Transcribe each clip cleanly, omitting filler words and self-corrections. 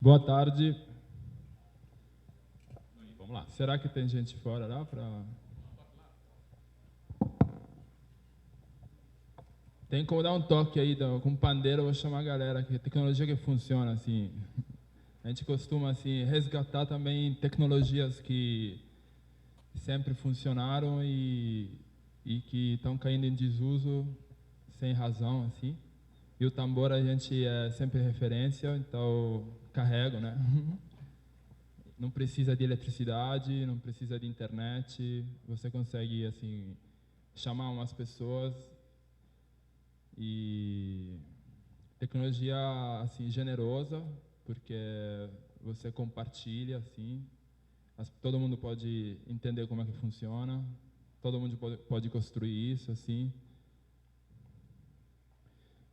Boa tarde. Vamos lá. Será que tem gente fora lá para... Tem como dar um toque aí com pandeiro, eu vou chamar a galera, que tecnologia que funciona assim. A gente costuma assim resgatar também tecnologias que sempre funcionaram e que estão caindo em desuso sem razão assim. E o tambor a gente é sempre referência, então carrego, né? Não precisa de eletricidade, não precisa de internet, você consegue assim chamar umas pessoas e tecnologia assim generosa, porque você compartilha assim, todo mundo pode entender como é que funciona, todo mundo pode construir isso assim.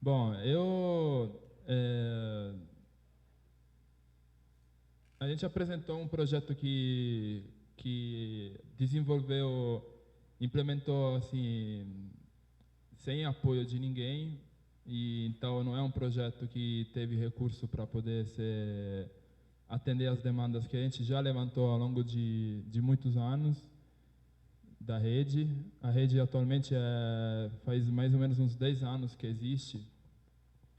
Bom, a gente apresentou um projeto que desenvolveu, implementou assim sem apoio de ninguém, e então não é um projeto que teve recurso para poder atender as demandas que a gente já levantou ao longo de muitos anos da rede. A rede atualmente faz mais ou menos uns 10 anos que existe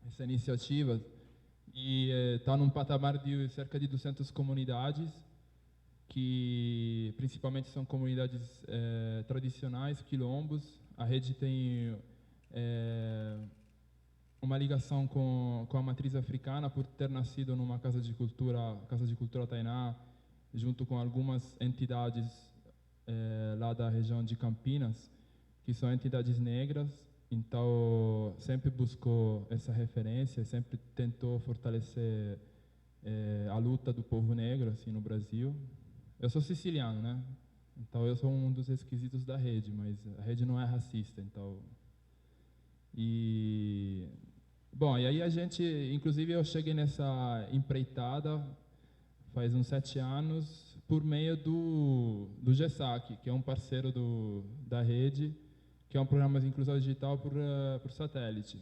essa iniciativa e está num patamar de cerca de 200 comunidades, que principalmente são comunidades tradicionais, quilombos. A rede tem uma ligação com a matriz africana por ter nascido numa Casa de Cultura Tainá, junto com algumas entidades lá da região de Campinas, que são entidades negras. Então, sempre buscou essa referência, sempre tentou fortalecer a luta do povo negro assim no Brasil. Eu sou siciliano, né? Então eu sou um dos esquisitos da rede, mas a rede não é racista, então. E bom, e aí a gente, inclusive eu cheguei nessa empreitada faz uns 7 anos por meio do GESAC, que é um parceiro da rede, que é um programa de inclusão digital por satélite.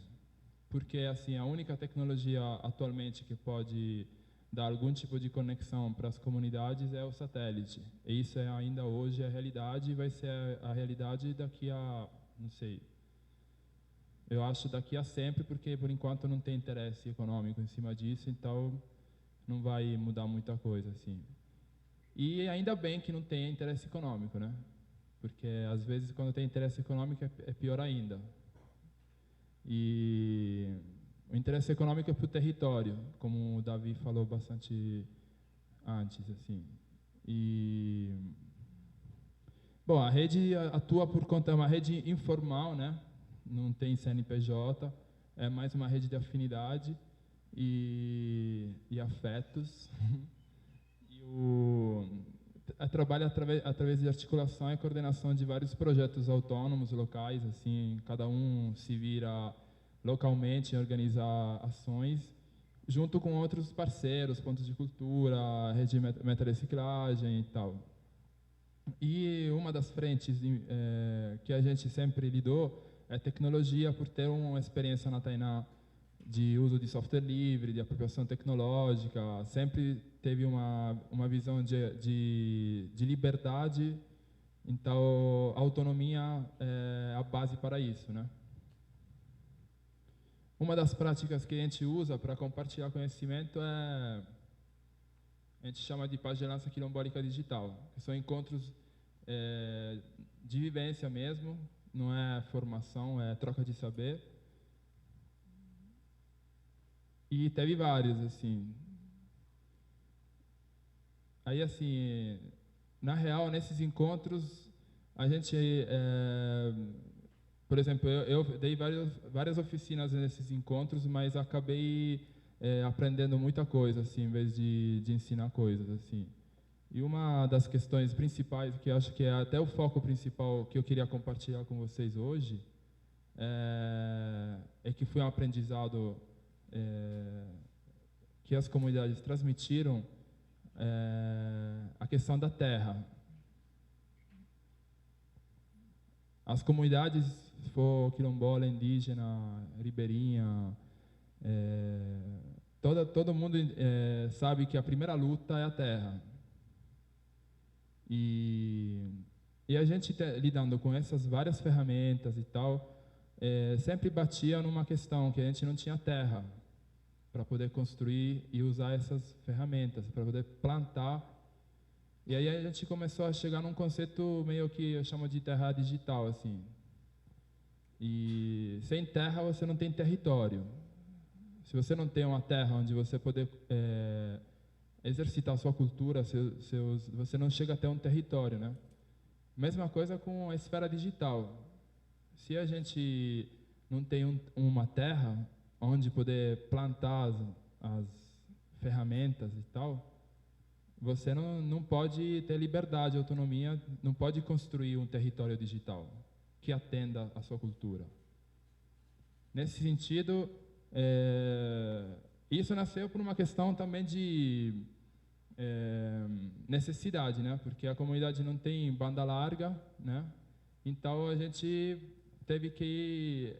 Porque assim, a única tecnologia atualmente que pode dar algum tipo de conexão para as comunidades é o satélite. E isso é ainda hoje a realidade e vai ser a realidade daqui a, não sei, eu acho daqui a sempre, porque por enquanto não tem interesse econômico em cima disso, então não vai mudar muita coisa assim. E ainda bem que não tem interesse econômico, né? Porque às vezes quando tem interesse econômico é pior ainda. E o interesse econômico é para o território, como o Davi falou bastante antes, assim. E bom, a rede atua por conta, é uma rede informal, né? Não tem CNPJ, é mais uma rede de afinidade e afetos. E trabalha através de articulação e coordenação de vários projetos autônomos locais, assim, cada um se vira localmente em organizar ações, junto com outros parceiros, pontos de cultura, rede de meta-reciclagem e tal. E uma das frentes que a gente sempre lidou é tecnologia, por ter uma experiência na Tainá de uso de software livre, de apropriação tecnológica, sempre teve uma visão de liberdade, então a autonomia é a base para isso, né? Uma das práticas que a gente usa para compartilhar conhecimento a gente chama de pagelança quilombólica digital, que são encontros de vivência mesmo, não é formação, é troca de saber. E teve vários, assim. Aí, assim, na real, nesses encontros, a gente, por exemplo, eu dei várias oficinas nesses encontros, mas acabei aprendendo muita coisa, assim, em vez de ensinar coisas, assim. E uma das questões principais, que eu acho que é até o foco principal que eu queria compartilhar com vocês hoje, é que foi um aprendizado que as comunidades transmitiram, a questão da terra. As comunidades, se for quilombola, indígena, ribeirinha, todo mundo sabe que a primeira luta é a terra. E a gente lidando com essas várias ferramentas e tal, sempre batia numa questão que a gente não tinha terra para poder construir e usar essas ferramentas, para poder plantar. E aí a gente começou a chegar num conceito meio que eu chamo de terra digital, assim. E sem terra você não tem território. Se você não tem uma terra onde você poder exercitar a sua cultura, você não chega até um território, né? Mesma coisa com a esfera digital. Se a gente não tem uma terra onde poder plantar as ferramentas e tal, você não pode ter liberdade, autonomia, não pode construir um território digital que atenda à sua cultura. Nesse sentido, isso nasceu por uma questão também de necessidade, né? Porque a comunidade não tem banda larga, né? Então a gente teve que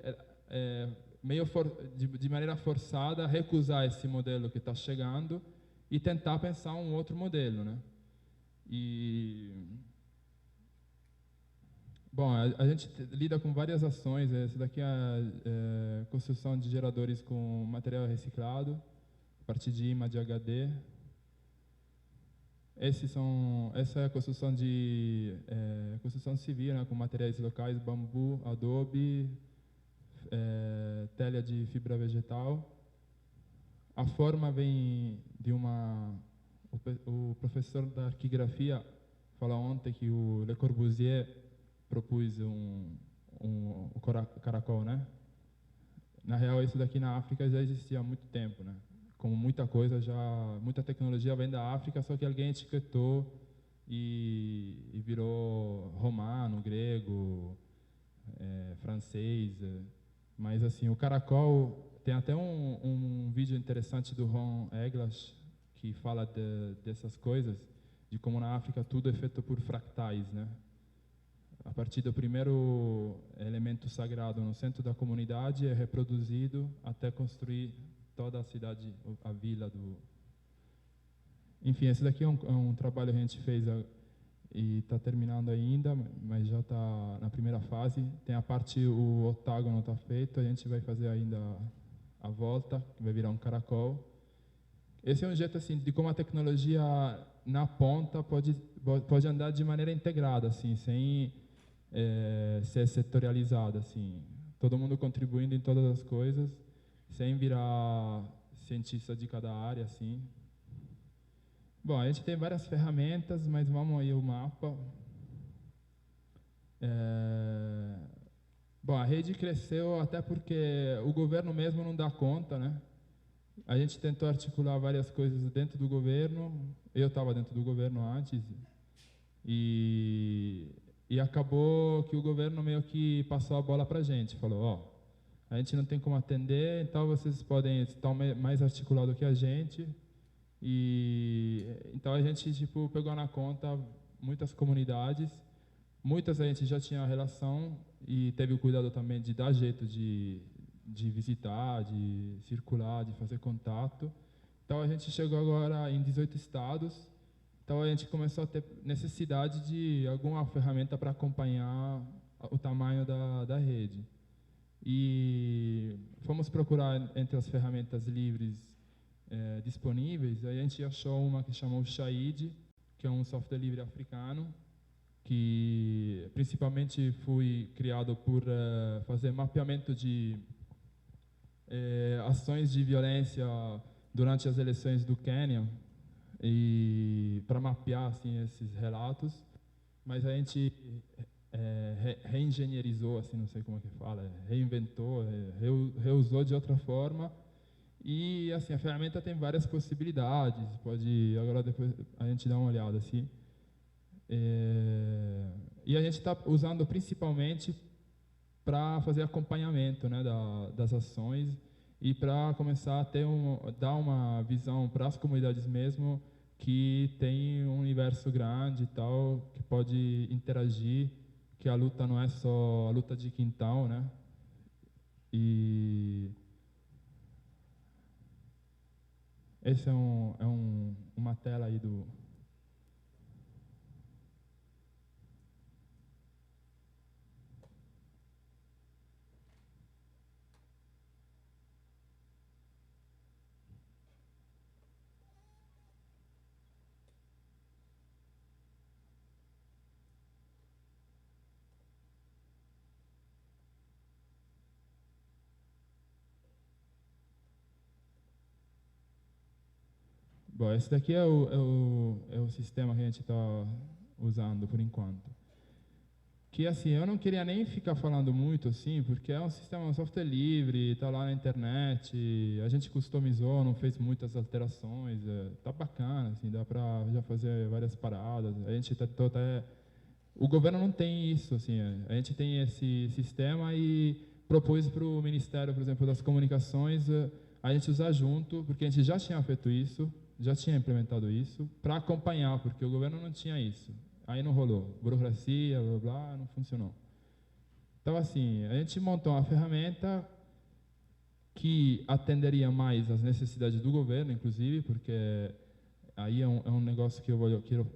meio de maneira forçada recusar esse modelo que está chegando e tentar pensar um outro modelo, né? Bom, a gente lida com várias ações. Essa daqui é a construção de geradores com material reciclado, a partir de imã de HD. Essa é a construção construção civil, né, com materiais locais, bambu, adobe, telha de fibra vegetal. A forma vem de o professor da arquigrafia falou ontem que o Le Corbusier propôs o caracol, né? Na real, isso daqui na África já existia há muito tempo, né? Como muita coisa muita tecnologia vem da África, só que alguém etiquetou e virou romano, grego, francês. Mas assim, o caracol tem até um vídeo interessante do Ron Eglash que fala dessas coisas, de como na África tudo é feito por fractais, né? A partir do primeiro elemento sagrado no centro da comunidade é reproduzido até construir toda a cidade, a vila do... Enfim, esse daqui é um trabalho que a gente fez e está terminando ainda, mas já está na primeira fase. Tem a parte, o octágono está feito, a gente vai fazer ainda a volta, que vai virar um caracol. Esse é um jeito assim de como a tecnologia na ponta pode andar de maneira integrada, assim, sem ser setorializada, assim, todo mundo contribuindo em todas as coisas, sem virar cientista de cada área, assim. Bom, a gente tem várias ferramentas, mas vamos aí o mapa. Bom, a rede cresceu até porque o governo mesmo não dá conta, né? A gente tentou articular várias coisas dentro do governo. Eu estava dentro do governo antes e acabou que o governo meio que passou a bola para a gente. Falou, ó, a gente não tem como atender, então vocês podem estar mais articulado que a gente. E então a gente tipo pegou na conta muitas comunidades, muitas a gente já tinha relação e teve o cuidado também de dar jeito de visitar, de circular, de fazer contato. Então a gente chegou agora em 18 estados. Então a gente começou a ter necessidade de alguma ferramenta para acompanhar o tamanho da rede. E fomos procurar entre as ferramentas livres disponíveis. Aí a gente achou uma que chamou Shahid, que é um software livre africano, que principalmente foi criado por fazer mapeamento de ações de violência durante as eleições do Quênia, e para mapear assim esses relatos, mas a gente reengenheirizou, assim, não sei como é que fala, reinventou, reusou de outra forma. E assim, a ferramenta tem várias possibilidades, agora depois a gente dá uma olhada assim. E a gente está usando principalmente para fazer acompanhamento, né, das ações e para começar a dar uma visão para as comunidades mesmo, que tem um universo grande e tal, que pode interagir, que a luta não é só a luta de quintal, né? Esse uma tela aí do... Bom, esse daqui é o sistema que a gente está usando por enquanto. Que assim, eu não queria nem ficar falando muito assim, porque é um sistema, um software livre, está lá na internet, a gente customizou, não fez muitas alterações, tá bacana, assim, dá para já fazer várias paradas. A gente tentou até... O governo não tem isso, assim, a gente tem esse sistema e propôs para o Ministério, por exemplo, das Comunicações, a gente usar junto, porque a gente já tinha feito isso, já tinha implementado isso, para acompanhar, porque o governo não tinha isso. Aí não rolou. Burocracia, blá, blá, não funcionou. Então, assim, a gente montou uma ferramenta que atenderia mais às necessidades do governo, inclusive, porque aí é um negócio que eu quero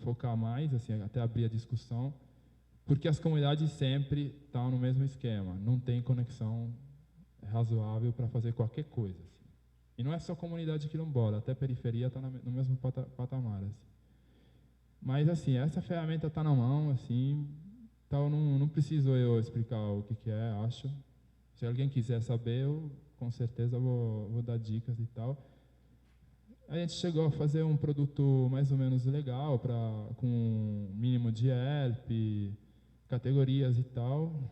focar mais, assim, até abrir a discussão, porque as comunidades sempre estão no mesmo esquema, não tem conexão razoável para fazer qualquer coisa. Assim. E não é só comunidade quilombola, até periferia está no mesmo patamar. Assim. Mas, assim, essa ferramenta está na mão, assim, então não preciso eu explicar o que é, acho. Se alguém quiser saber, eu com certeza vou dar dicas e tal. A gente chegou a fazer um produto mais ou menos legal, com um mínimo de help, categorias e tal.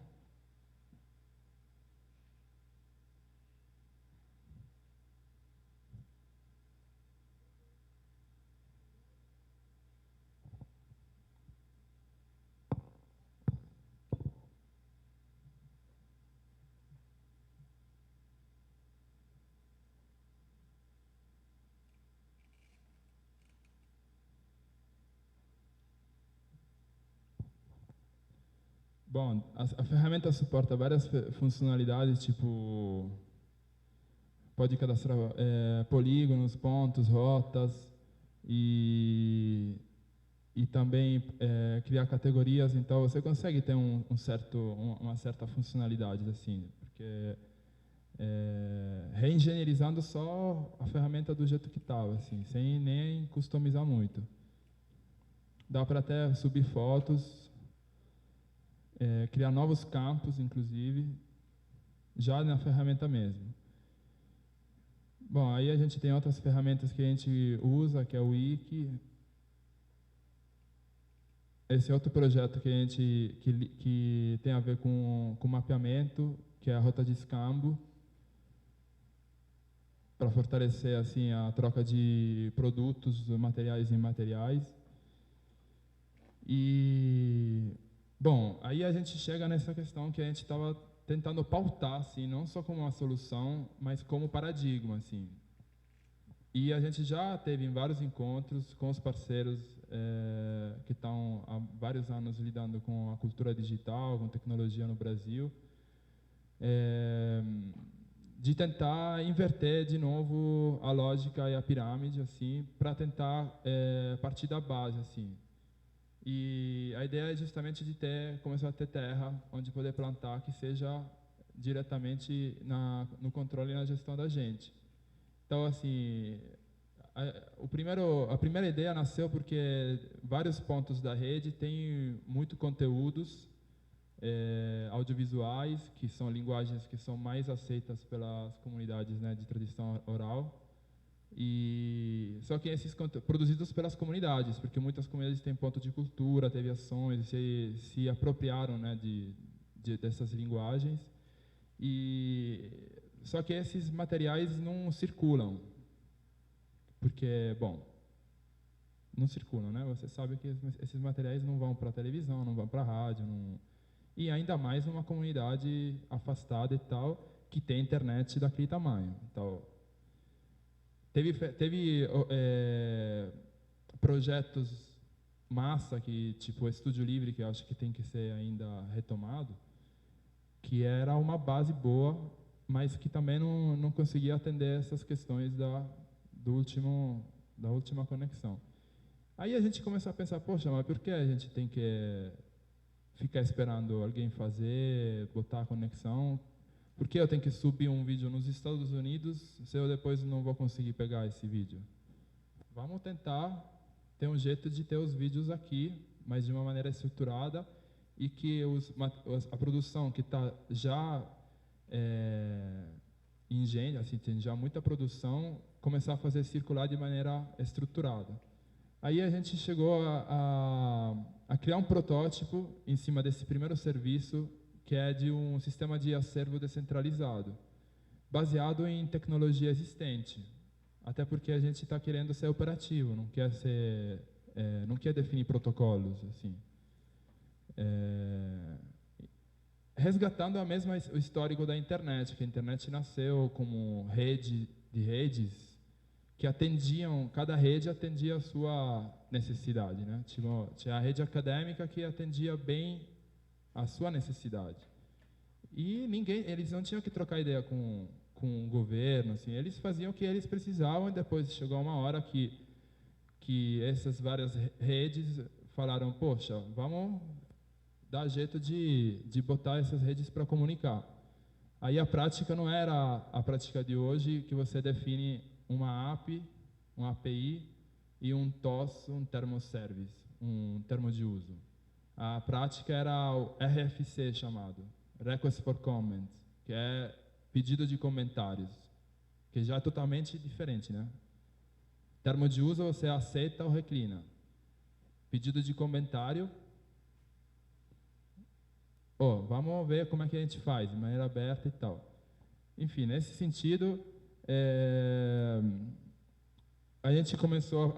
Bom, a ferramenta suporta várias funcionalidades, tipo, pode cadastrar polígonos, pontos, rotas e, e também criar categorias. Então, você consegue ter uma certa funcionalidade, assim, porque reengenheirizando só a ferramenta do jeito que estava, assim, sem nem customizar muito. Dá para até subir fotos, criar novos campos, inclusive, já na ferramenta mesmo. Bom, aí a gente tem outras ferramentas que a gente usa, que é o Wiki. Esse é outro projeto que a gente que tem a ver com mapeamento, que é a rota de escambo, para fortalecer assim a troca de produtos, materiais e imateriais. E bom, aí a gente chega nessa questão que a gente estava tentando pautar, assim, não só como uma solução, mas como paradigma, assim. E a gente já teve em vários encontros com os parceiros que estão há vários anos lidando com a cultura digital, com tecnologia no Brasil, de tentar inverter de novo a lógica e a pirâmide, assim, para tentar partir da base, assim. E a ideia é justamente de começar a ter terra onde poder plantar que seja diretamente no controle e na gestão da gente. Então, assim, a primeira ideia nasceu porque vários pontos da rede têm muito conteúdos audiovisuais, que são linguagens que são mais aceitas pelas comunidades, né, de tradição oral, e só que esses produzidos pelas comunidades, porque muitas comunidades têm ponto de cultura, teve ações, se apropriaram, né, dessas linguagens, e só que esses materiais não circulam, porque, bom, não circulam, né? Você sabe que esses materiais não vão para a televisão, não vão para a rádio, e ainda mais numa comunidade afastada e tal, que tem internet daquele tamanho. Então, teve projetos massa, que tipo o Estúdio Livre, que eu acho que tem que ser ainda retomado, que era uma base boa, mas que também não conseguia atender essas questões da última conexão. Aí a gente começou a pensar, poxa, mas por que a gente tem que ficar esperando alguém fazer, botar a conexão? Por que eu tenho que subir um vídeo nos Estados Unidos se eu depois não vou conseguir pegar esse vídeo? Vamos tentar ter um jeito de ter os vídeos aqui, mas de uma maneira estruturada, e que a produção que está já engenho, assim, tem já muita produção, começar a fazer circular de maneira estruturada. Aí a gente chegou a criar um protótipo em cima desse primeiro serviço, que é de um sistema de acervo descentralizado, baseado em tecnologia existente. Até porque a gente está querendo ser operativo, não quer definir protocolos, assim. Resgatando o histórico da internet, que a internet nasceu como rede de redes que cada rede atendia a sua necessidade, né? Tinha a rede acadêmica que atendia bem a sua necessidade. E eles não tinham que trocar ideia com o governo, assim, eles faziam o que eles precisavam, e depois chegou uma hora que essas várias redes falaram, poxa, vamos dar jeito de botar essas redes para comunicar. Aí a prática não era a prática de hoje, que você define uma API, um API e um TOS, um termo service, um termo de uso. A prática era o RFC chamado, Request for Comments, que é pedido de comentários, que já é totalmente diferente, né? Termo de uso você aceita ou reclina. Pedido de comentário, vamos ver como é que a gente faz, de maneira aberta e tal. Enfim, nesse sentido, a gente começou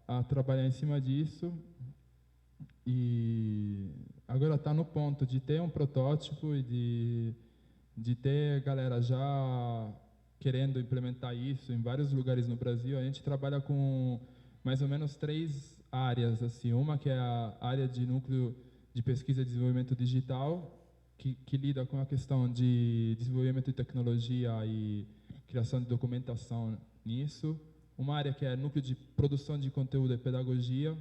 a trabalhar em cima disso, e agora está no ponto de ter um protótipo e de ter galera já querendo implementar isso em vários lugares no Brasil. A gente trabalha com mais ou menos 3 áreas, assim, uma que é a área de núcleo de pesquisa e desenvolvimento digital, que lida com a questão de desenvolvimento de tecnologia e criação de documentação nisso. Uma área que é núcleo de produção de conteúdo e pedagogia,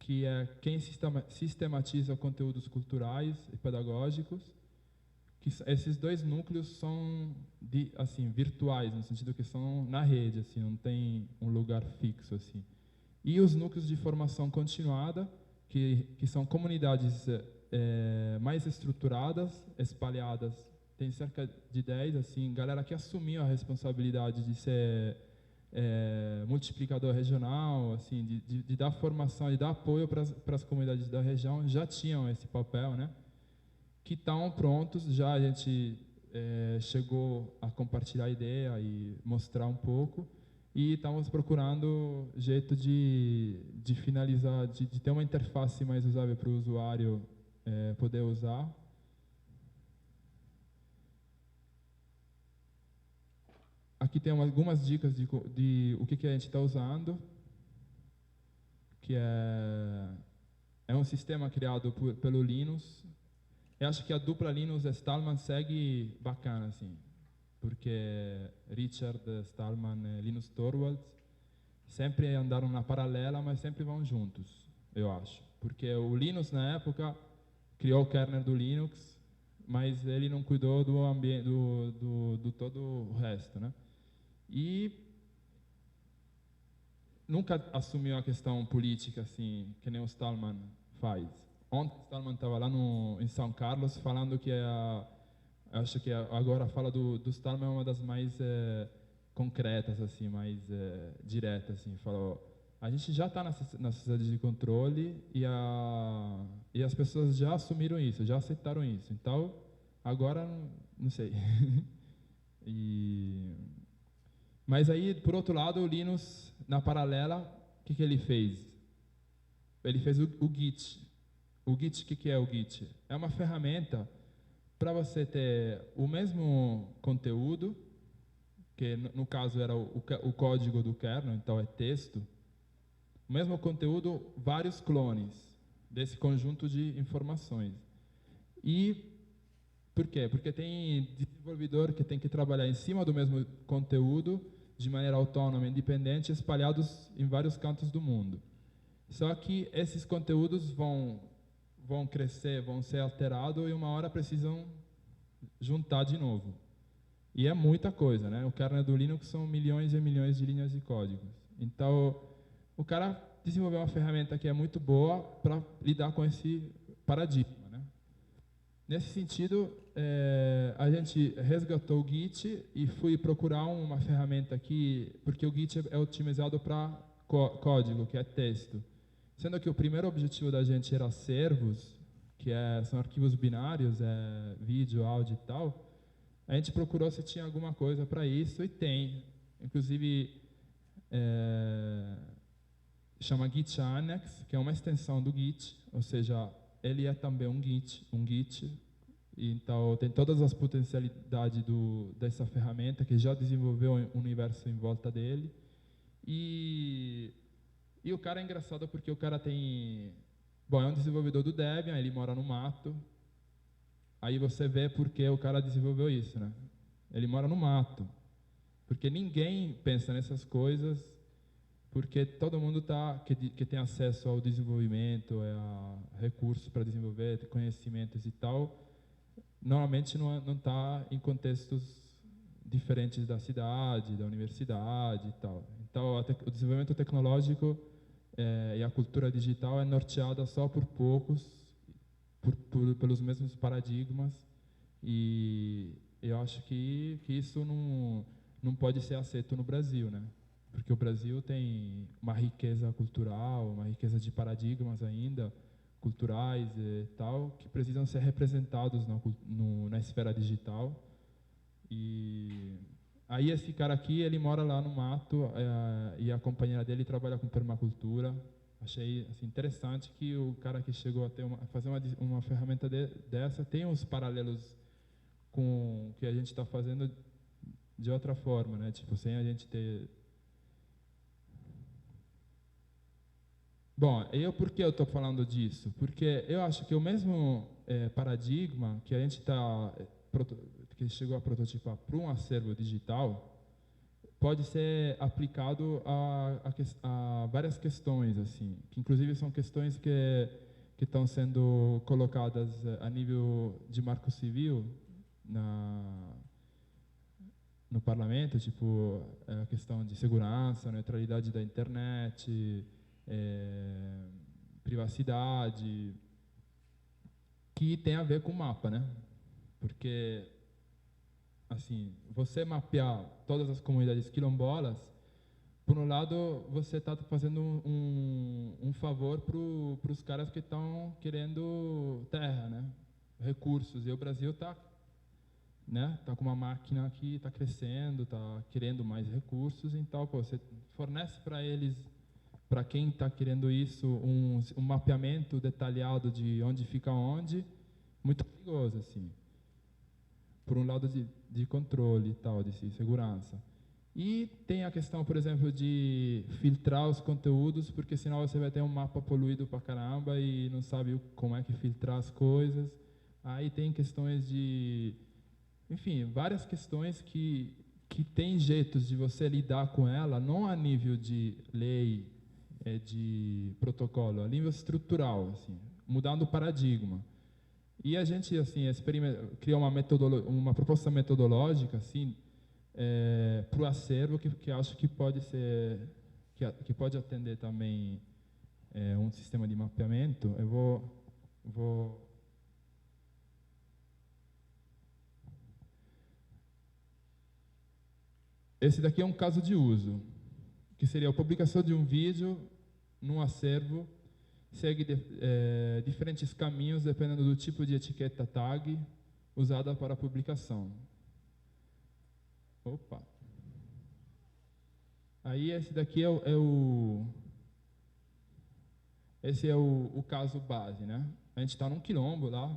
que é quem sistematiza conteúdos culturais e pedagógicos. Esses 2 núcleos são assim, virtuais, no sentido que são na rede, assim, não tem um lugar fixo, assim. E os núcleos de formação continuada, que são comunidades mais estruturadas, espalhadas, tem cerca de 10, assim, galera que assumiu a responsabilidade de ser multiplicador regional, assim, de dar formação, de dar apoio para as comunidades da região, já tinham esse papel, né? Que estão prontos, já a gente chegou a compartilhar a ideia e mostrar um pouco, e estamos procurando jeito de finalizar, de ter uma interface mais usável para o usuário poder usar. Aqui tem algumas dicas de o que a gente está usando, que é um sistema criado pelo Linus. Eu acho que a dupla Linus e Stallman segue bacana, assim, porque Richard Stallman e Linus Torvalds sempre andaram na paralela, mas sempre vão juntos, eu acho. Porque o Linus, na época, criou o kernel do Linux, mas ele não cuidou do ambiente, do todo o resto, né? E nunca assumiu a questão política, assim, que nem o Stallman faz. Ontem o Stallman estava lá em São Carlos falando que acho que agora a fala do Stallman é uma das mais concretas, assim, mais diretas, assim. Falou, a gente já está na sociedade de controle e as pessoas já assumiram isso, já aceitaram isso. Então, agora, não sei. Mas aí, por outro lado, o Linus, na paralela, o que ele fez? Ele fez o Git. O Git, o que é o Git? É uma ferramenta para você ter o mesmo conteúdo, que no caso era o código do kernel, então é texto, o mesmo conteúdo, vários clones desse conjunto de informações. E por quê? Porque tem desenvolvedor que tem que trabalhar em cima do mesmo conteúdo de maneira autônoma, independente, espalhados em vários cantos do mundo. Só que esses conteúdos vão crescer, vão ser alterados e uma hora precisam juntar de novo. E é muita coisa, né? O kernel do Linux são milhões e milhões de linhas de código. Então, o cara desenvolveu uma ferramenta que é muito boa para lidar com esse paradigma, né? Nesse sentido, a gente resgatou o Git e fui procurar uma ferramenta aqui, porque o Git é otimizado para código, que é texto. Sendo que o primeiro objetivo da gente era servos, que são arquivos binários, vídeo, áudio e tal. A gente procurou se tinha alguma coisa para isso, e tem. Inclusive, chama Git Annex, que é uma extensão do Git, ou seja, ele é também um Git. Então, tem todas as potencialidades dessa ferramenta, que já desenvolveu um universo em volta dele. E o cara é engraçado porque o cara tem... Bom, é um desenvolvedor do Debian, ele mora no mato. Aí você vê por que o cara desenvolveu isso, né? Ele mora no mato. Porque ninguém pensa nessas coisas, porque todo mundo que tem acesso ao desenvolvimento, a recursos para desenvolver, conhecimentos e tal, normalmente não está em contextos diferentes da cidade, da universidade e tal. Então, o desenvolvimento tecnológico e a cultura digital é norteada só por poucos, pelos mesmos paradigmas, e eu acho que isso não pode ser aceito no Brasil, né? Porque o Brasil tem uma riqueza cultural, uma riqueza de paradigmas ainda, culturais e tal, que precisam ser representados na esfera digital. E aí esse cara aqui, ele mora lá no mato, e a companheira dele trabalha com permacultura. Achei assim, interessante que o cara que chegou a fazer uma ferramenta dessa tem uns paralelos com o que a gente está fazendo de outra forma, né? Tipo, sem a gente ter... Bom, por que eu estou falando disso? Porque eu acho que o mesmo paradigma que a gente que chegou a prototipar para um acervo digital pode ser aplicado a várias questões, assim, que inclusive são questões que estão sendo colocadas a nível de marco civil no parlamento, tipo a questão de segurança, neutralidade da internet, privacidade, que tem a ver com o mapa, né? Porque, assim, você mapear todas as comunidades quilombolas, por um lado, você está fazendo um favor para os caras que estão querendo terra, né? Recursos. E o Brasil está, né? Tá com uma máquina que está crescendo, está querendo mais recursos, então pô, você fornece para eles, para quem está querendo isso, um mapeamento detalhado de onde fica onde, muito perigoso, assim. Por um lado de controle e tal, de segurança. E tem a questão, por exemplo, de filtrar os conteúdos, porque senão você vai ter um mapa poluído pra caramba e não sabe como é que filtrar as coisas. Aí tem questões de... Enfim, várias questões que tem jeitos de você lidar com ela, não a nível de lei, de protocolo, a nível estrutural, assim, mudando o paradigma. E a gente, assim, criou uma proposta metodológica, assim, para o acervo que acho que pode ser, que pode atender também um sistema de mapeamento. Eu vou Esse daqui é um caso de uso, que seria a publicação de um vídeo num acervo, segue diferentes caminhos dependendo do tipo de etiqueta tag usada para a publicação. Opa! Aí esse daqui esse é o caso base, né? A gente está num quilombo lá,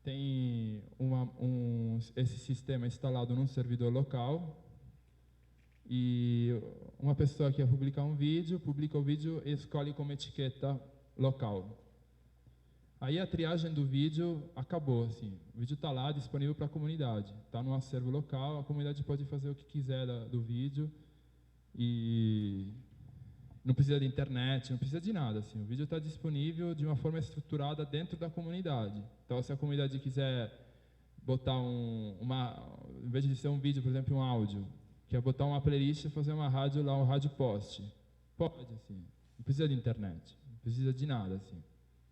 tem esse sistema instalado num servidor local, e uma pessoa que quer publicar um vídeo, publica o vídeo e escolhe como etiqueta local. Aí a triagem do vídeo acabou, assim. O vídeo está lá, disponível para a comunidade. Está no acervo local, a comunidade pode fazer o que quiser do vídeo e não precisa de internet, não precisa de nada, assim. O vídeo está disponível de uma forma estruturada dentro da comunidade. Então, se a comunidade quiser botar em vez de ser um vídeo, por exemplo, um áudio, quer botar uma playlist e fazer uma rádio lá, um rádio post, pode, assim. Não precisa de internet, não precisa de nada, assim.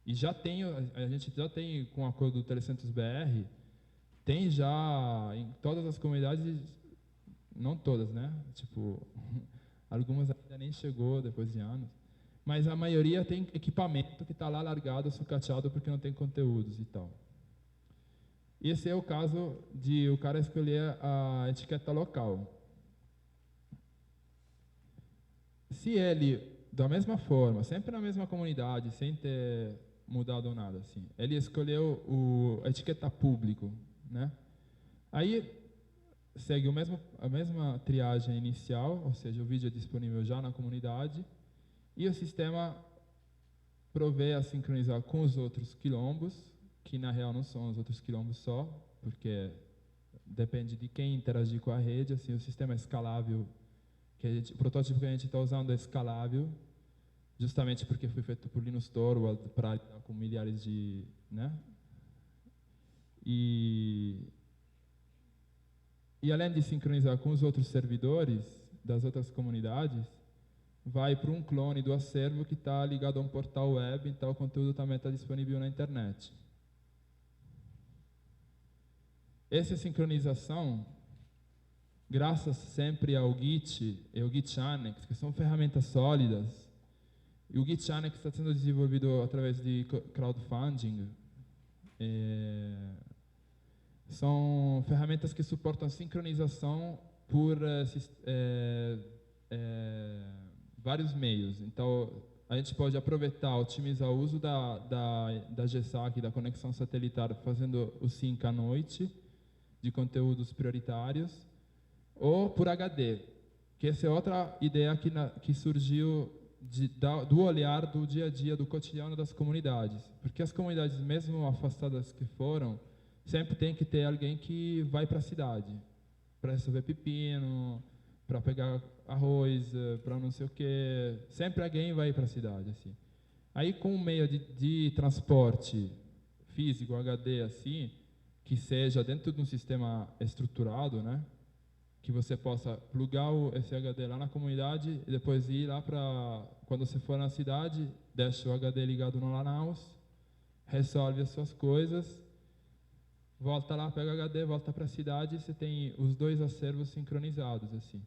E já tem, a gente já tem, com o acordo do Telecentres-BR, tem já em todas as comunidades, não todas, né? Tipo, algumas ainda nem chegou depois de anos, mas a maioria tem equipamento que está lá largado, sucateado, porque não tem conteúdos e tal. Esse é o caso de o cara escolher a etiqueta local. Se ele, da mesma forma, sempre na mesma comunidade, sem ter mudado nada, assim, ele escolheu a etiqueta público, né? Aí segue a mesma triagem inicial, ou seja, o vídeo é disponível já na comunidade, e o sistema provê a sincronizar com os outros quilombos, que na real não são os outros quilombos só, porque depende de quem interagir com a rede, assim, o sistema é escalável, o protótipo que a gente está usando é escalável, justamente porque foi feito por Linus Torvald para lidar com milhares de, né? E além de sincronizar com os outros servidores das outras comunidades, vai para um clone do acervo que está ligado a um portal web, então o conteúdo também está disponível na internet. Essa sincronização, graças sempre ao Git e ao GitAnnex, que são ferramentas sólidas, e o GitAnnex está sendo desenvolvido através de crowdfunding, são ferramentas que suportam a sincronização por vários meios. Então, a gente pode aproveitar, otimizar o uso da GSAC, da conexão satelitar, fazendo o sync à noite, de conteúdos prioritários, ou por HD, que essa é outra ideia que surgiu do olhar do dia a dia, do cotidiano das comunidades. Porque as comunidades, mesmo afastadas que foram, sempre tem que ter alguém que vai para a cidade, para resolver pepino, para pegar arroz, para não sei o quê. Sempre alguém vai para a cidade, assim. Aí, com um meio de transporte físico, HD, assim, que seja dentro de um sistema estruturado, né? Que você possa plugar esse HD lá na comunidade e depois ir lá para, quando você for na cidade, deixa o HD ligado no LAN house, resolve as suas coisas, volta lá, pega o HD, volta para a cidade e você tem os dois acervos sincronizados, assim.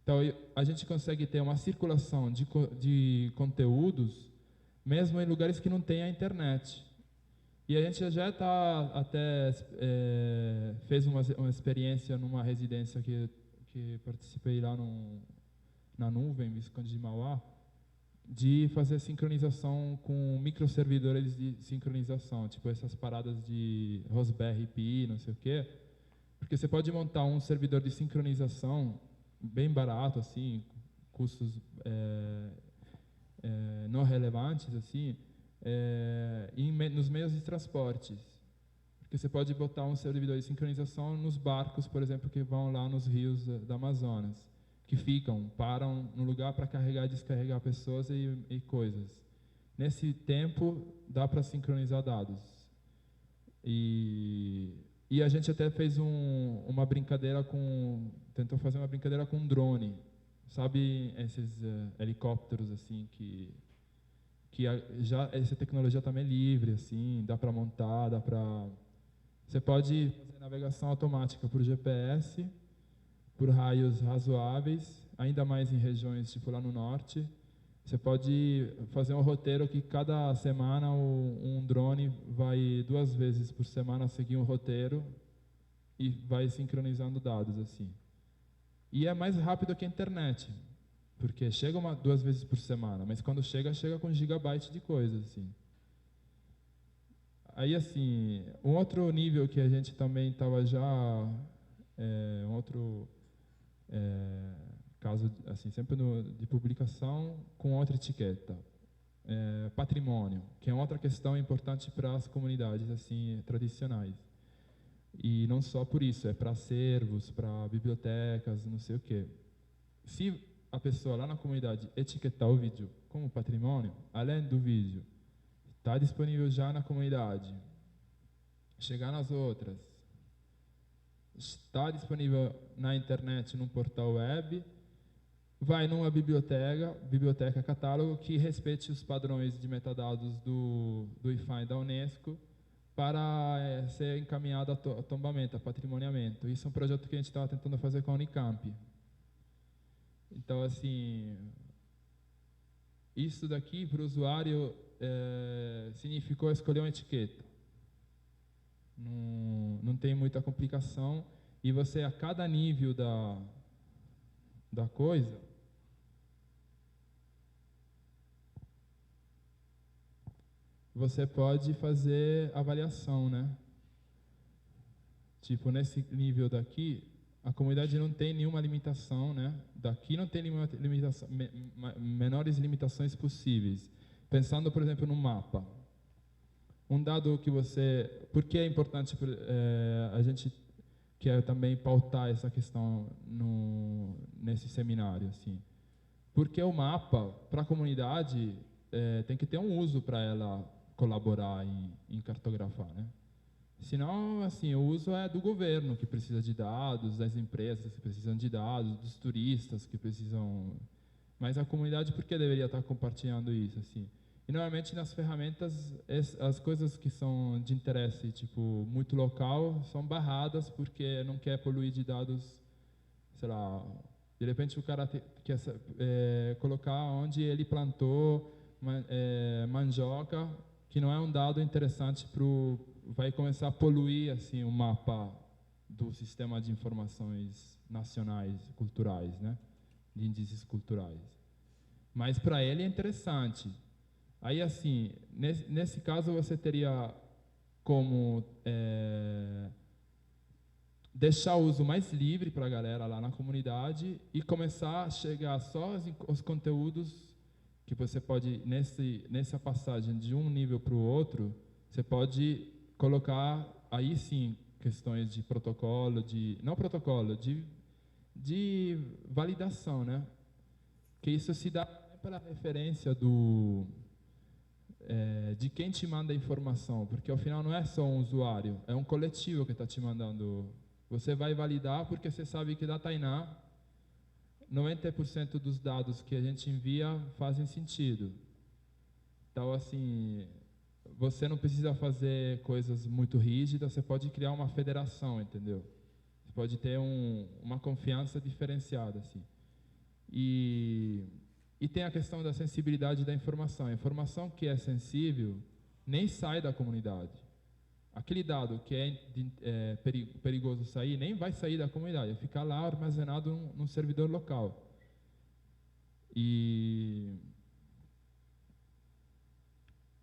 Então, a gente consegue ter uma circulação de conteúdos, mesmo em lugares que não tem a internet. E a gente já até fez uma experiência numa residência que participei lá na nuvem, Visconde de Mauá, de fazer sincronização com microservidores de sincronização, tipo essas paradas de Raspberry Pi, não sei o quê, porque você pode montar um servidor de sincronização bem barato, assim, custos não relevantes, assim, nos meios de transportes. Porque você pode botar um servidor de sincronização nos barcos, por exemplo, que vão lá nos rios da Amazonas, que param no lugar para carregar e descarregar pessoas e coisas. Nesse tempo, dá para sincronizar dados. E a gente até fez uma brincadeira tentou fazer uma brincadeira com um drone. Sabe esses helicópteros, assim, que já essa tecnologia também é livre, assim, dá para montar, você pode fazer navegação automática por GPS, por raios razoáveis, ainda mais em regiões tipo lá no norte. Você pode fazer um roteiro que cada semana um drone vai 2 vezes por semana seguir um roteiro e vai sincronizando dados, assim. E é mais rápido que a internet, porque chega 2 vezes por semana, mas quando chega com gigabyte de coisas, assim. Aí, assim, um outro nível que a gente também estava já, um outro caso, assim, sempre de publicação com outra etiqueta. patrimônio, que é outra questão importante para as comunidades assim tradicionais. E não só por isso, é para acervos, para bibliotecas, não sei o quê. Se a pessoa lá na comunidade etiquetar o vídeo como patrimônio, além do vídeo, está disponível já na comunidade, chegar nas outras, está disponível na internet, num portal web, vai numa biblioteca catálogo, que respeite os padrões de metadados do IFAM e da Unesco, para ser encaminhado a tombamento, a patrimoniamento. Isso é um projeto que a gente estava tentando fazer com a Unicamp. Então, assim, isso daqui para o usuário significou escolher uma etiqueta. Não tem muita complicação. E você, a cada nível da coisa, você pode fazer avaliação, né? Tipo, nesse nível daqui, a comunidade não tem nenhuma limitação, né? Daqui não tem nenhuma limitação, menores limitações possíveis. Pensando, por exemplo, no mapa. Um dado que você... Por que é importante a gente quer também pautar essa questão nesse seminário, assim? Porque o mapa, para a comunidade, tem que ter um uso para ela colaborar em cartografar, né? Senão, assim, o uso é do governo, que precisa de dados, das empresas que precisam de dados, dos turistas que precisam... Mas a comunidade, por que deveria estar compartilhando isso, assim? E, normalmente, nas ferramentas, as coisas que são de interesse, tipo, muito local, são barradas porque não quer poluir de dados, sei lá... De repente, o cara quer colocar onde ele plantou mandioca, que não é um dado interessante vai começar a poluir assim o mapa do sistema de informações nacionais culturais, né, de índices culturais. Mas para ele é interessante. Aí assim, nesse caso você teria como deixar o uso mais livre para a galera lá na comunidade e começar a chegar só os conteúdos que você pode, nessa passagem de um nível para o outro, você pode colocar, aí sim, questões de protocolo, não protocolo, de validação, né? Que isso se dá pela referência de quem te manda a informação, porque ao final não é só um usuário, é um coletivo que está te mandando. Você vai validar porque você sabe que da Tainá 90% dos dados que a gente envia fazem sentido. Então, assim, você não precisa fazer coisas muito rígidas, você pode criar uma federação, entendeu? Você pode ter uma confiança diferenciada, assim. E tem a questão da sensibilidade da informação. A informação que é sensível nem sai da comunidade. Aquele dado que é perigoso sair, nem vai sair da comunidade, vai ficar lá armazenado num servidor local.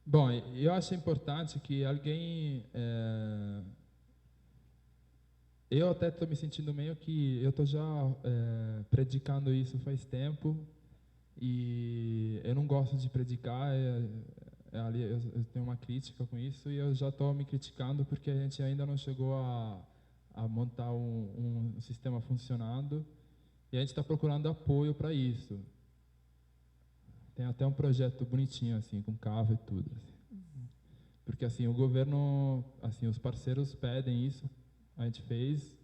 Bom, eu acho importante que alguém... eu até estou me sentindo meio que... Eu estou já predicando isso faz tempo, e eu não gosto de predicar, ali eu tenho uma crítica com isso, e eu já estou me criticando porque a gente ainda não chegou a montar um sistema funcionando, e a gente está procurando apoio para isso. Tem até um projeto bonitinho, assim, com Canva e tudo. Assim. Porque, assim, o governo, assim, os parceiros pedem isso, a gente fez.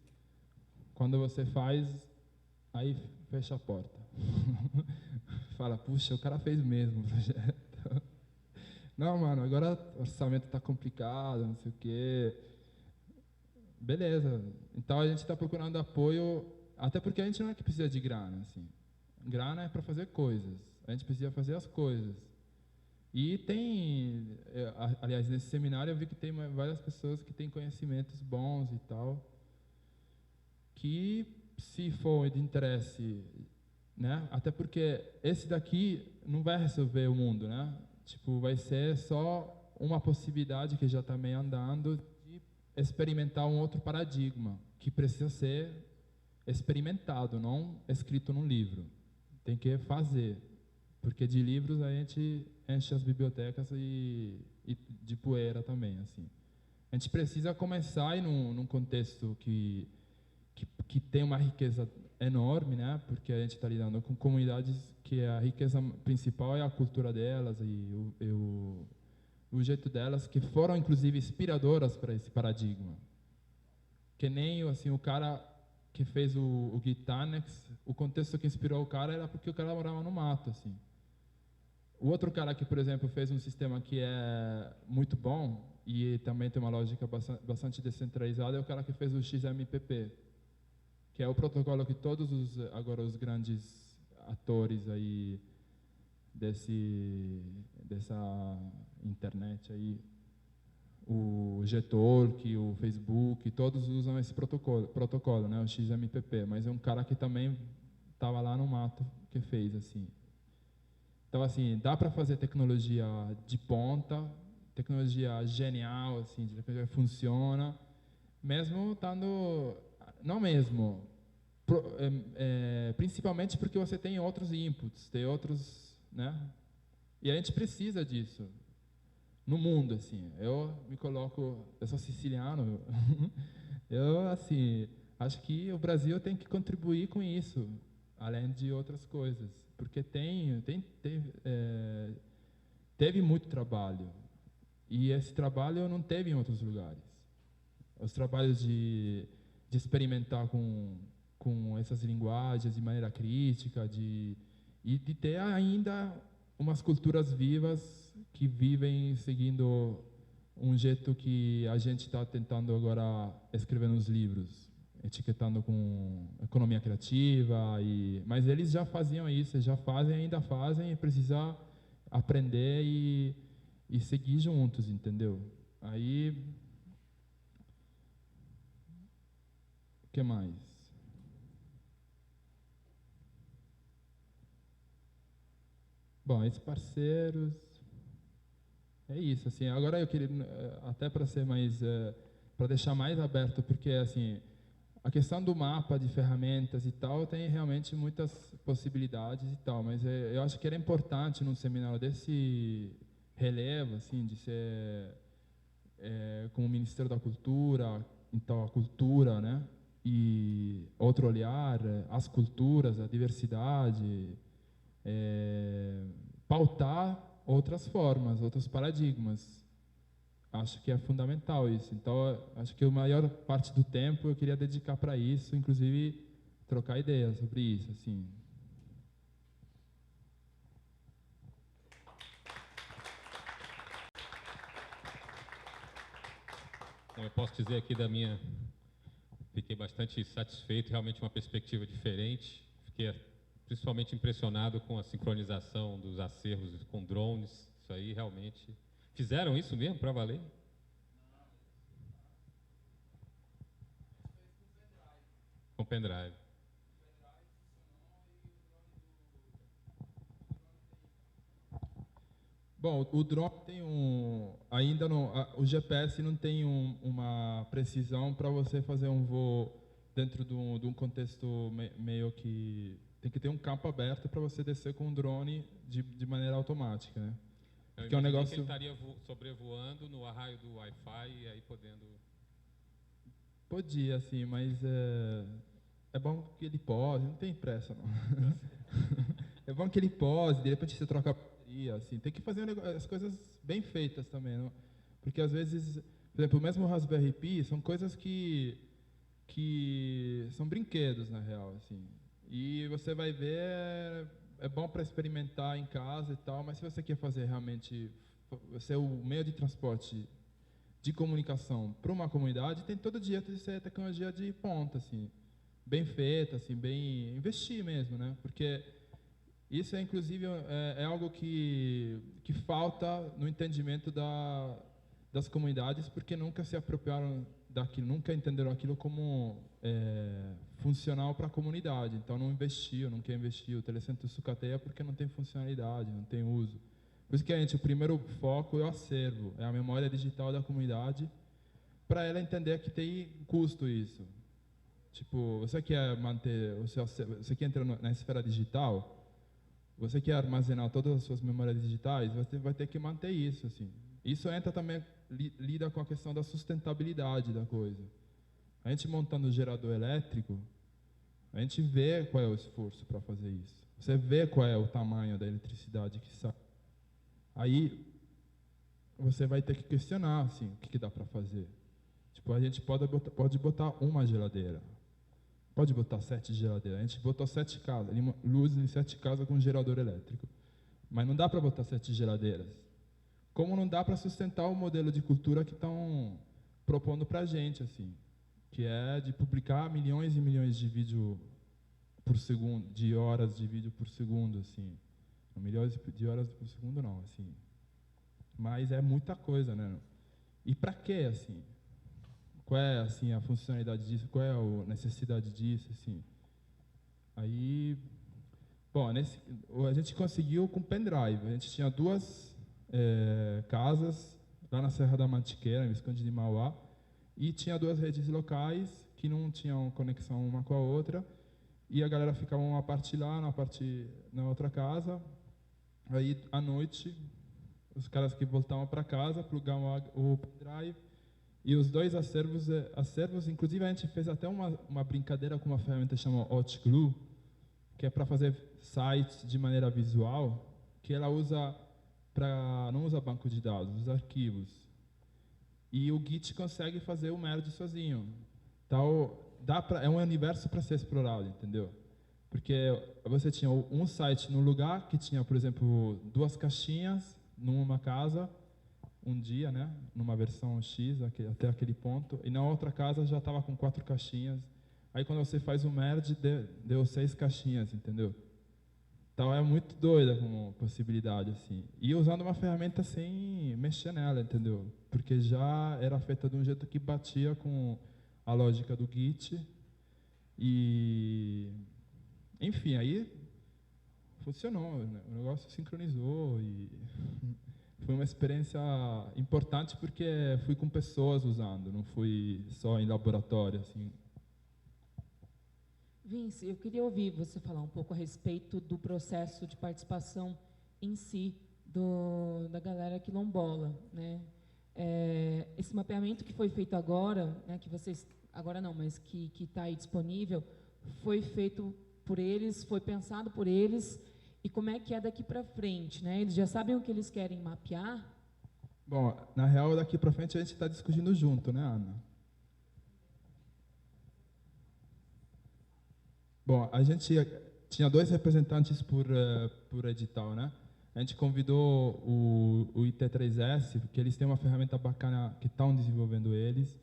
Quando você faz, aí fecha a porta. Fala, puxa, o cara fez mesmo o projeto. Não, mano, agora o orçamento está complicado, não sei o quê. Beleza. Então a gente está procurando apoio, até porque a gente não é que precisa de grana, assim. Grana é para fazer coisas. A gente precisa fazer as coisas. E tem, aliás, nesse seminário eu vi que tem várias pessoas que têm conhecimentos bons e tal, que se for de interesse, né? Até porque esse daqui não vai resolver o mundo, né? Tipo, vai ser só uma possibilidade que já está meio andando de experimentar um outro paradigma que precisa ser experimentado, não escrito num livro. Tem que fazer porque de livros a gente enche as bibliotecas e de poeira também, assim. A gente precisa começar aí num contexto que tem uma riqueza enorme, né? Porque a gente está lidando com comunidades que a riqueza principal é a cultura delas o jeito delas, que foram inclusive inspiradoras para esse paradigma. Que nem assim, o cara que fez o Gitanex, o contexto que inspirou o cara era porque o cara morava no mato, assim. O outro cara que, por exemplo, fez um sistema que é muito bom e também tem uma lógica bastante descentralizada é o cara que fez o XMPP, que é o protocolo que todos agora os grandes atores aí dessa internet aí, o Gtalk, o Facebook, todos usam esse protocolo, né, o XMPP, mas é um cara que também estava lá no mato que fez, assim. Então, assim, dá para fazer tecnologia de ponta, tecnologia genial, assim, de tecnologia que funciona, mesmo estando, não mesmo, principalmente porque você tem outros inputs, tem outros, né? E a gente precisa disso no mundo, assim. Eu me coloco, eu sou siciliano, eu, assim, acho que o Brasil tem que contribuir com isso, além de outras coisas, porque teve muito trabalho, e esse trabalho não teve em outros lugares. Os trabalhos de experimentar com essas linguagens de maneira crítica, e de ter ainda umas culturas vivas que vivem seguindo um jeito que a gente está tentando agora escrever nos livros, etiquetando com economia criativa, mas eles já faziam isso, já fazem, ainda fazem, e precisa aprender e seguir juntos, entendeu? Aí, o que mais? Bom, esses parceiros, é isso, assim. Agora eu queria, até para ser mais, para deixar mais aberto, porque assim, a questão do mapa de ferramentas e tal tem realmente muitas possibilidades e tal, mas eu acho que era importante num seminário desse relevo, assim, de ser com o Ministério da Cultura, então a cultura, né? E outro olhar, as culturas, a diversidade, pautar outras formas, outros paradigmas. Acho que é fundamental isso. Então, acho que a maior parte do tempo eu queria dedicar para isso, inclusive trocar ideias sobre isso, assim. Bom, eu posso dizer aqui fiquei bastante satisfeito, realmente uma perspectiva diferente. Fiquei principalmente impressionado com a sincronização dos acervos com drones. Isso aí realmente... Fizeram isso mesmo para valer? Com pendrive. Bom, o drone tem ainda não, o GPS não tem uma precisão para você fazer um voo dentro de um contexto meio que tem que ter um campo aberto para você descer com um drone de maneira automática, né? Porque é um negócio que ele estaria sobrevoando no arraio do Wi-Fi e aí podendo... Podia, sim, mas é bom que ele pose, não tem pressa, não. É bom que ele pose, de repente você troca a bateria, assim. Tem que fazer as coisas bem feitas também, não? Porque às vezes, por exemplo, mesmo o Raspberry Pi são coisas que são brinquedos, na real, assim. E você vai ver, é bom para experimentar em casa e tal, mas se você quer fazer realmente, ser o meio de transporte de comunicação para uma comunidade, tem todo dia de ser tecnologia de ponta, assim, bem feita, assim, bem investir mesmo, né? Porque isso é inclusive é algo que falta no entendimento das comunidades, porque nunca se apropriaram daquilo, nunca entenderam aquilo como funcional para a comunidade. Então não investiu, não quer investir. O Telecentro sucateia porque não tem funcionalidade, não tem uso. Por isso que o primeiro foco é o acervo, é a memória digital da comunidade, para ela entender que tem custo isso. Tipo, você quer manter o seu acervo, você quer entrar na esfera digital, você quer armazenar todas as suas memórias digitais, você vai ter que manter isso, assim. Isso entra também, lida com a questão da sustentabilidade da coisa. A gente montando o gerador elétrico, a gente vê qual é o esforço para fazer isso. Você vê qual é o tamanho da eletricidade que sai. Aí, você vai ter que questionar, assim, o que dá para fazer. Tipo, a gente pode botar uma geladeira. Pode botar 7 geladeiras. A gente botou 7 casas, luz em 7 casas com gerador elétrico. Mas não dá para botar 7 geladeiras. Como não dá para sustentar o modelo de cultura que estão propondo para a gente, assim, que é de publicar milhões e milhões de vídeos por segundo, de horas de vídeo por segundo, assim. Não, milhões de horas por segundo não, assim. Mas é muita coisa, né? E para quê, assim? Qual é, assim, a funcionalidade disso? Qual é a necessidade disso, assim? Aí, bom, a gente conseguiu com pendrive. A gente tinha 2 casas lá na Serra da Mantiqueira, em Visconde de Mauá, e tinha 2 redes locais que não tinham conexão uma com a outra, e a galera ficava uma parte lá, uma parte na outra casa. Aí, à noite, os caras que voltavam para casa plugavam o pendrive, e os 2 acervos, inclusive a gente fez até uma brincadeira com uma ferramenta chamada Hot Glue, que é para fazer sites de maneira visual, que ela não usa banco de dados, usa arquivos. E o Git consegue fazer o merge sozinho. Então, é um universo para ser explorado, entendeu? Porque você tinha um site no lugar que tinha, por exemplo, 2 caixinhas numa casa, um dia, né, numa versão X, até aquele ponto, e na outra casa já estava com 4 caixinhas. Aí quando você faz o merge, deu 6 caixinhas, entendeu? Então é muito doida como possibilidade, assim. E usando uma ferramenta sem mexer nela, entendeu? Porque já era feita de um jeito que batia com a lógica do Git. E, enfim, aí funcionou, né? O negócio sincronizou e foi uma experiência importante porque fui com pessoas usando, não fui só em laboratório, assim. Vince, eu queria ouvir você falar um pouco a respeito do processo de participação em si da galera quilombola, né? Esse mapeamento que foi feito agora, né, que vocês agora não, mas que está aí disponível, foi feito por eles, foi pensado por eles, e como é que é daqui para frente, né? Eles já sabem o que eles querem mapear? Bom, na real, daqui para frente a gente está discutindo junto, né, Ana? Bom, a gente tinha 2 representantes por edital, né? A gente convidou o IT3S, porque eles têm uma ferramenta bacana que estão desenvolvendo eles,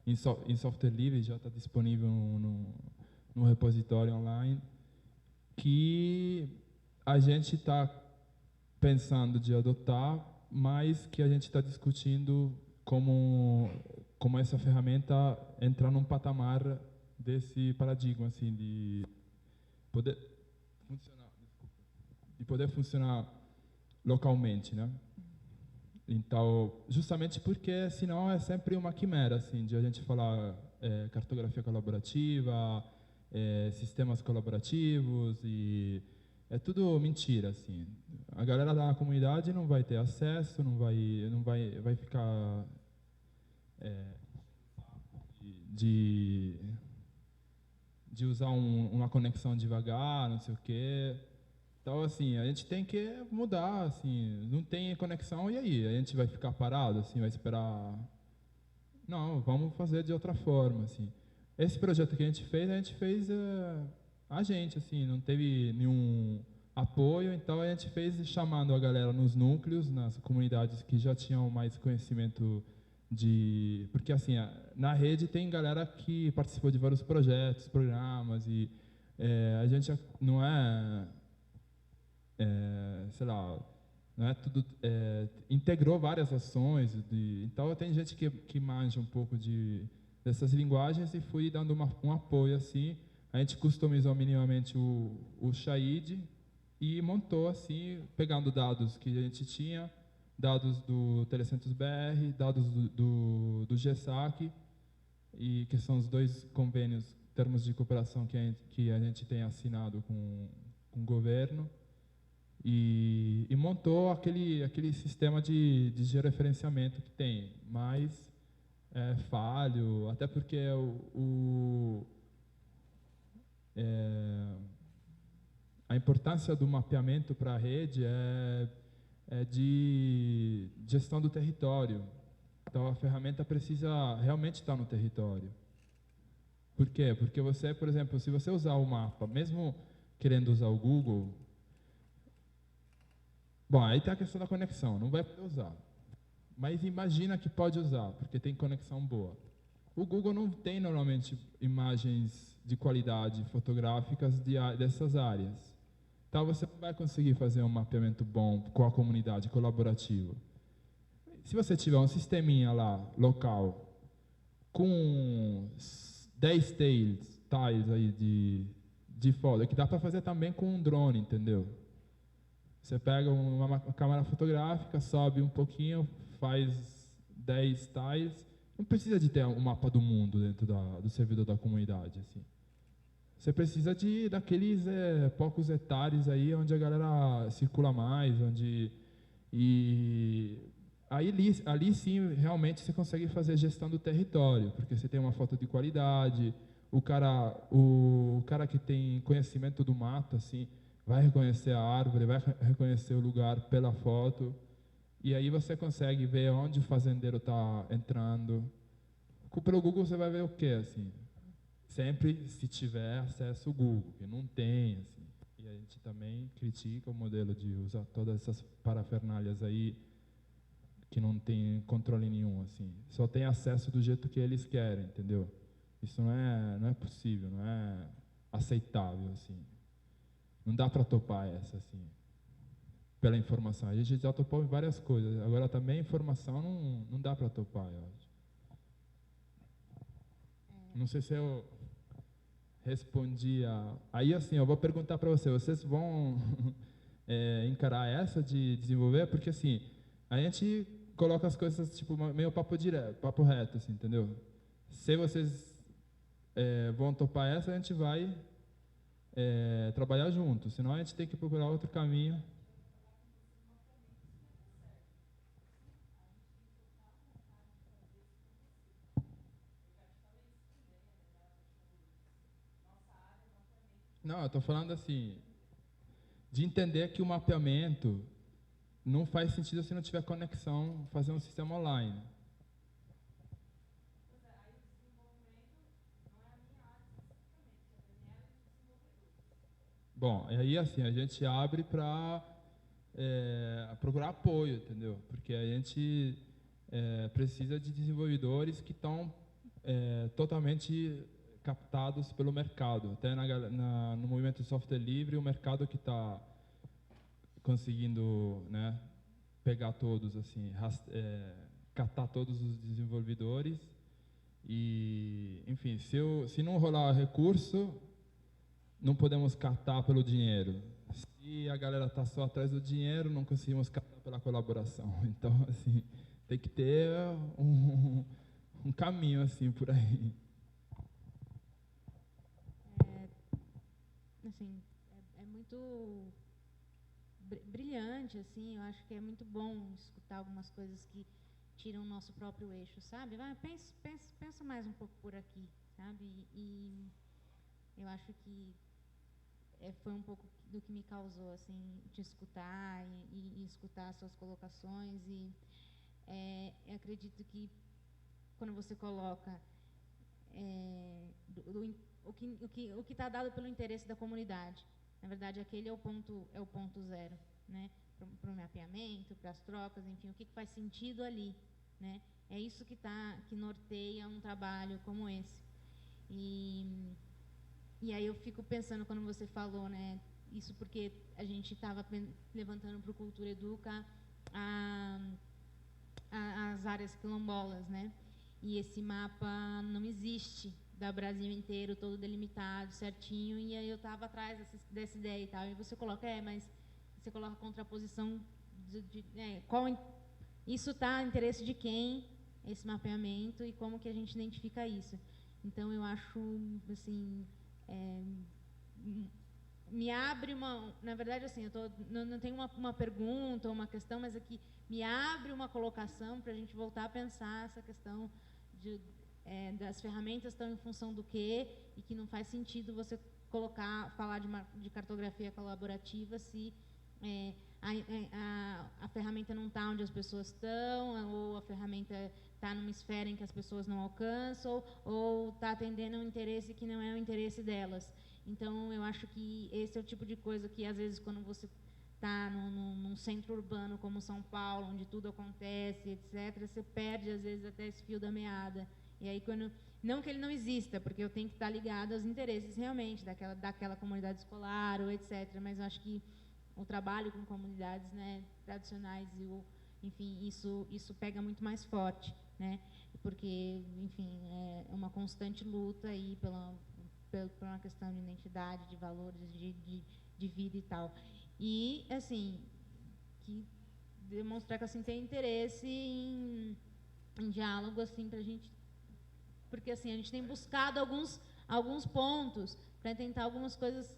em software livre, já está disponível no repositório online, que a gente está pensando de adotar, mas que a gente está discutindo como essa ferramenta entrar num patamar desse paradigma, assim, de poder funcionar localmente, né? Então, justamente porque senão é sempre uma quimera, assim, de a gente falar cartografia colaborativa, sistemas colaborativos, e é tudo mentira, assim. A galera da comunidade não vai ter acesso, vai ficar de usar uma conexão devagar, não sei o quê. Então, assim, a gente tem que mudar, assim, não tem conexão, e aí? A gente vai ficar parado, assim, vai esperar? Não, vamos fazer de outra forma, assim. Esse projeto que a gente fez a gente, assim, não teve nenhum apoio, então a gente fez chamando a galera nos núcleos, nas comunidades que já tinham mais conhecimento porque, assim, na rede tem galera que participou de vários projetos, programas, e a gente não sei lá, não é tudo, integrou várias ações, então tem gente que manja um pouco dessas linguagens, e fui dando um apoio, assim. A gente customizou minimamente o Shahid e montou, assim, pegando dados que a gente tinha, dados do Telecentros-BR, dados do GESAC, e que são os 2 convênios, termos de cooperação que a gente tem assinado com o governo. e montou aquele sistema de georreferenciamento que tem, mas é falho, até porque a importância do mapeamento para a rede é de gestão do território. Então, a ferramenta precisa realmente estar no território. Por quê? Porque você, por exemplo, se você usar o mapa, mesmo querendo usar o Google, bom, aí tem a questão da conexão, não vai poder usar. Mas imagina que pode usar, porque tem conexão boa. O Google não tem normalmente imagens de qualidade fotográficas dessas áreas. Então você não vai conseguir fazer um mapeamento bom com a comunidade colaborativo. Se você tiver um sisteminha lá, local, com 10 tiles aí de foto, que dá para fazer também com um drone, entendeu? Você pega uma câmera fotográfica, sobe um pouquinho, faz 10 tiles, não precisa de ter um mapa do mundo dentro do servidor da comunidade, assim. Você precisa daqueles poucos hectares aí onde a galera circula mais, e aí ali sim realmente você consegue fazer gestão do território, porque você tem uma foto de qualidade, o cara que tem conhecimento do mato assim, vai reconhecer a árvore, vai reconhecer o lugar pela foto, e aí você consegue ver onde o fazendeiro está entrando. Pelo Google você vai ver o quê, assim? Sempre se tiver acesso ao Google, que não tem, assim. E a gente também critica o modelo de usar todas essas parafernálias aí, que não tem controle nenhum, assim. Só tem acesso do jeito que eles querem, entendeu? Isso não é possível, não é aceitável, assim. Não dá para topar essa, assim, pela informação. A gente já topou em várias coisas. Agora também a informação não dá para topar, eu acho. Não sei se eu respondi a... Aí, assim, eu vou perguntar para vocês vão encarar essa de desenvolver? Porque, assim, a gente coloca as coisas, tipo, meio papo reto, assim, entendeu? Se vocês vão topar essa, a gente vai trabalhar junto, senão a gente tem que procurar outro caminho. Não, eu estou falando assim, de entender que o mapeamento não faz sentido se não tiver conexão, fazer um sistema online. Bom, e aí assim, a gente abre para procurar apoio, entendeu? Porque a gente precisa de desenvolvedores que estão totalmente captados pelo mercado. Até no movimento de software livre, o mercado que está conseguindo, né, pegar todos, assim, catar todos os desenvolvedores e, enfim, se não rolar recurso, não podemos catar pelo dinheiro. Se a galera está só atrás do dinheiro, não conseguimos catar pela colaboração. Então, assim, tem que ter um caminho assim por aí. Assim, é muito brilhante, assim. Eu acho que é muito bom escutar algumas coisas que tiram o nosso próprio eixo, sabe? Pensa mais um pouco por aqui, sabe? E eu acho que foi um pouco do que me causou, assim, te escutar e escutar as suas colocações. E eu acredito que quando você coloca o que está dado pelo interesse da comunidade, na verdade aquele é o ponto zero, né? Para o mapeamento, para as trocas, enfim, o que faz sentido ali, né? É isso que norteia um trabalho como esse. E aí eu fico pensando quando você falou, né? Isso porque a gente estava levantando para o Cultura Educa as áreas quilombolas, né? E esse mapa não existe da Brasil inteiro, todo delimitado, certinho, e aí eu estava atrás dessa ideia e tal. E você coloca, mas você coloca a contraposição isso está no interesse de quem, esse mapeamento, e como que a gente identifica isso. Então, eu acho, assim, me abre na verdade, assim, não tenho uma pergunta ou uma questão, mas aqui me abre uma colocação para a gente voltar a pensar essa questão das ferramentas estão em função do quê, e que não faz sentido você falar de cartografia colaborativa se a ferramenta não está onde as pessoas estão, ou a ferramenta está numa esfera em que as pessoas não alcançam, ou está atendendo a um interesse que não é o interesse delas. Então, eu acho que esse é o tipo de coisa que, às vezes, quando você está num centro urbano como São Paulo, onde tudo acontece, etc., você perde, às vezes, até esse fio da meada. E aí, não que ele não exista, porque eu tenho que estar ligado aos interesses, realmente, daquela comunidade escolar, ou etc., mas eu acho que o trabalho com comunidades, né, tradicionais, enfim, isso pega muito mais forte, né, porque, enfim, é uma constante luta aí por uma questão de identidade, de valores, de vida e tal. E, assim, que demonstrar que, assim, tem interesse em diálogo, assim, para a gente... Porque, assim, a gente tem buscado alguns pontos para tentar algumas coisas,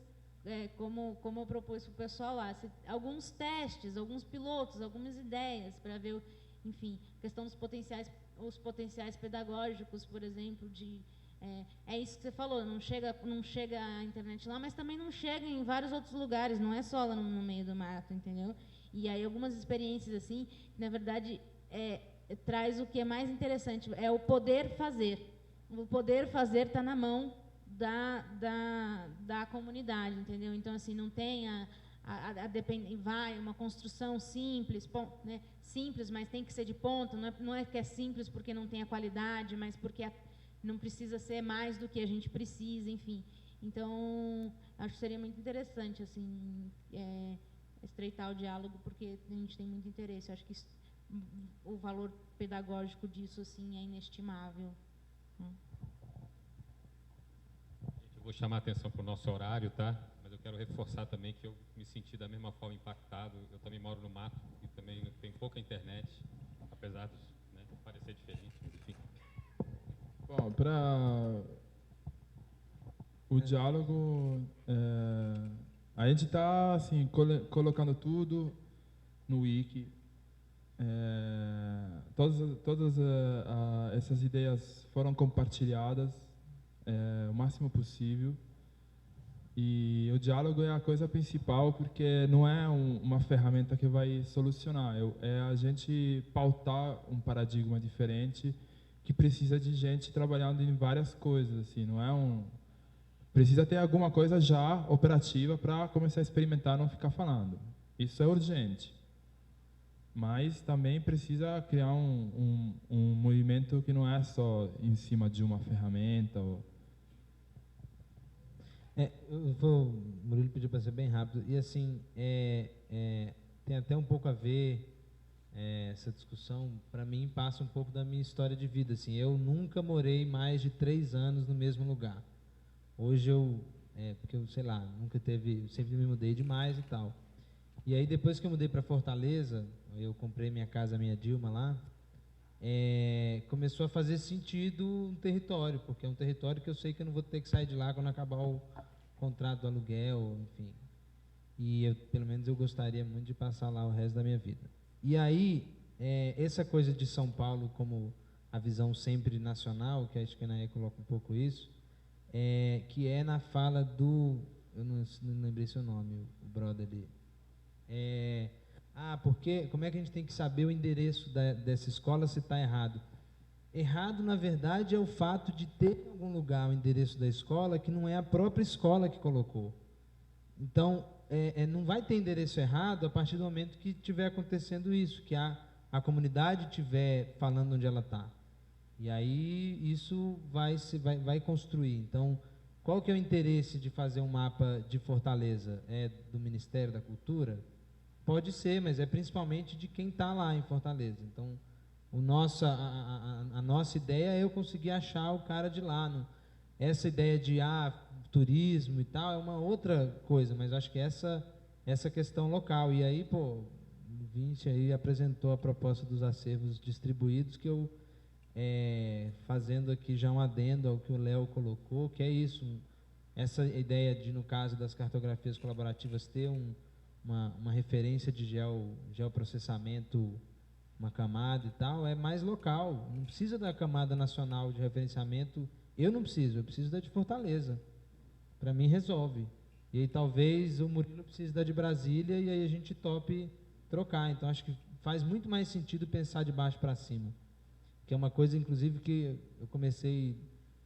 como eu propus para o pessoal lá, alguns testes, alguns pilotos, algumas ideias para ver, enfim, questão dos potenciais pedagógicos, por exemplo, é isso que você falou, não chega a internet lá, mas também não chega em vários outros lugares, não é só lá no meio do mato, entendeu? E aí algumas experiências assim, na verdade, traz o que é mais interessante, é o poder fazer. O poder fazer está na mão da comunidade, entendeu? Então, assim, não tem uma construção simples, né? Simples, mas tem que ser de ponta, não é que é simples porque não tem a qualidade, mas porque não precisa ser mais do que a gente precisa, enfim. Então, acho que seria muito interessante, assim, estreitar o diálogo, porque a gente tem muito interesse. Acho que o valor pedagógico disso, assim, é inestimável. Eu vou chamar a atenção para o nosso horário, tá? Mas eu quero reforçar também que eu me senti da mesma forma impactado. Eu também moro no mato e também tem pouca internet, apesar de, né, parecer diferente, enfim. Bom, para o diálogo, a gente está assim, colocando tudo no Wiki. Todas essas ideias foram compartilhadas o máximo possível. E o diálogo é a coisa principal, porque não é uma ferramenta que vai solucionar, é a gente pautar um paradigma diferente que precisa de gente trabalhando em várias coisas, assim, não é precisa ter alguma coisa já operativa para começar a experimentar, não ficar falando. Isso é urgente. Mas também precisa criar um movimento que não é só em cima de uma ferramenta. O Murilo pediu para ser bem rápido. E assim, tem até um pouco a ver essa discussão, para mim, passa um pouco da minha história de vida. Assim, eu nunca morei mais de 3 anos no mesmo lugar. Hoje porque eu, sei lá, sempre me mudei demais e tal. E aí, depois que eu mudei para Fortaleza, eu comprei minha casa, minha Dilma lá, começou a fazer sentido um território, porque é um território que eu sei que eu não vou ter que sair de lá quando acabar o contrato do aluguel, enfim. E pelo menos eu gostaria muito de passar lá o resto da minha vida. E aí, essa coisa de São Paulo como a visão sempre nacional, que acho que a Anaé coloca um pouco isso, que é na fala eu não lembrei seu nome, o brother ali. Porque como é que a gente tem que saber o endereço dessa escola se está errado? Errado, na verdade, é o fato de ter em algum lugar o endereço da escola que não é a própria escola que colocou. Então, não vai ter endereço errado a partir do momento que estiver acontecendo isso, que a comunidade estiver falando onde ela está. E aí isso vai construir. Então, qual que é o interesse de fazer um mapa de Fortaleza? É do Ministério da Cultura? Pode ser, mas é principalmente de quem está lá em Fortaleza. Então, a nossa ideia é eu conseguir achar o cara de lá. Essa ideia de turismo e tal é uma outra coisa, mas acho que essa questão local. E aí, o Vinci aí apresentou a proposta dos acervos distribuídos, que eu, fazendo aqui já um adendo ao que o Léo colocou, que é isso, essa ideia de, no caso das cartografias colaborativas, ter uma referência de geoprocessamento, uma camada e tal, é mais local. Não precisa da camada nacional de referenciamento. Eu não preciso, eu preciso da de Fortaleza. Para mim resolve. E aí talvez o Murilo precise da de Brasília e aí a gente tope trocar. Então acho que faz muito mais sentido pensar de baixo para cima. Que é uma coisa, inclusive, que eu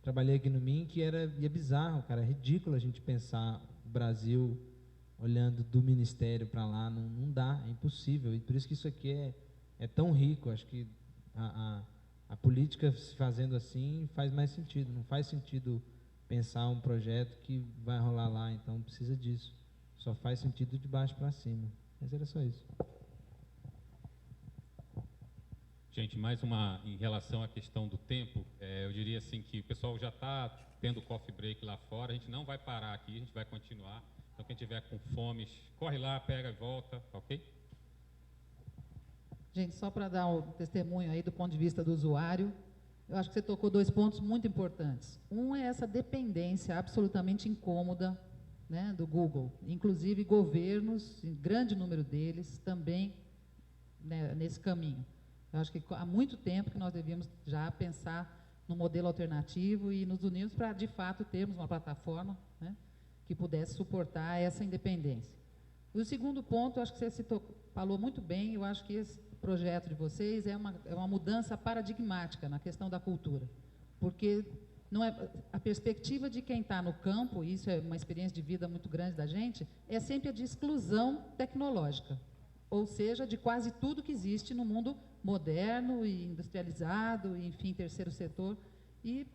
trabalhei aqui no MIN, e é bizarro, cara, é ridículo a gente pensar o Brasil olhando do ministério para lá, não dá, é impossível. E por isso que isso aqui é tão rico. Acho que a política se fazendo assim faz mais sentido. Não faz sentido pensar um projeto que vai rolar lá, então precisa disso. Só faz sentido de baixo para cima. Mas era só isso. Gente, mais uma em relação à questão do tempo, eu diria assim que o pessoal já está tendo coffee break lá fora, a gente não vai parar aqui, a gente vai continuar. Então quem tiver com fome, corre lá, pega e volta, ok? Gente, só para dar o testemunho aí do ponto de vista do usuário, eu acho que você tocou 2 pontos muito importantes. Um é essa dependência absolutamente incômoda, né, do Google. Inclusive governos, em grande número deles, também, né, nesse caminho. Eu acho que há muito tempo que nós devíamos já pensar no modelo alternativo e nos unirmos para, de fato, termos uma plataforma, né, que pudesse suportar essa independência. E o segundo ponto, eu acho que você falou muito bem, eu acho que esse projeto de vocês é uma mudança paradigmática na questão da cultura, porque não é a perspectiva de quem está no campo, e isso é uma experiência de vida muito grande da gente, é sempre a de exclusão tecnológica, ou seja, de quase tudo que existe no mundo moderno e industrializado, e, enfim, terceiro setor. E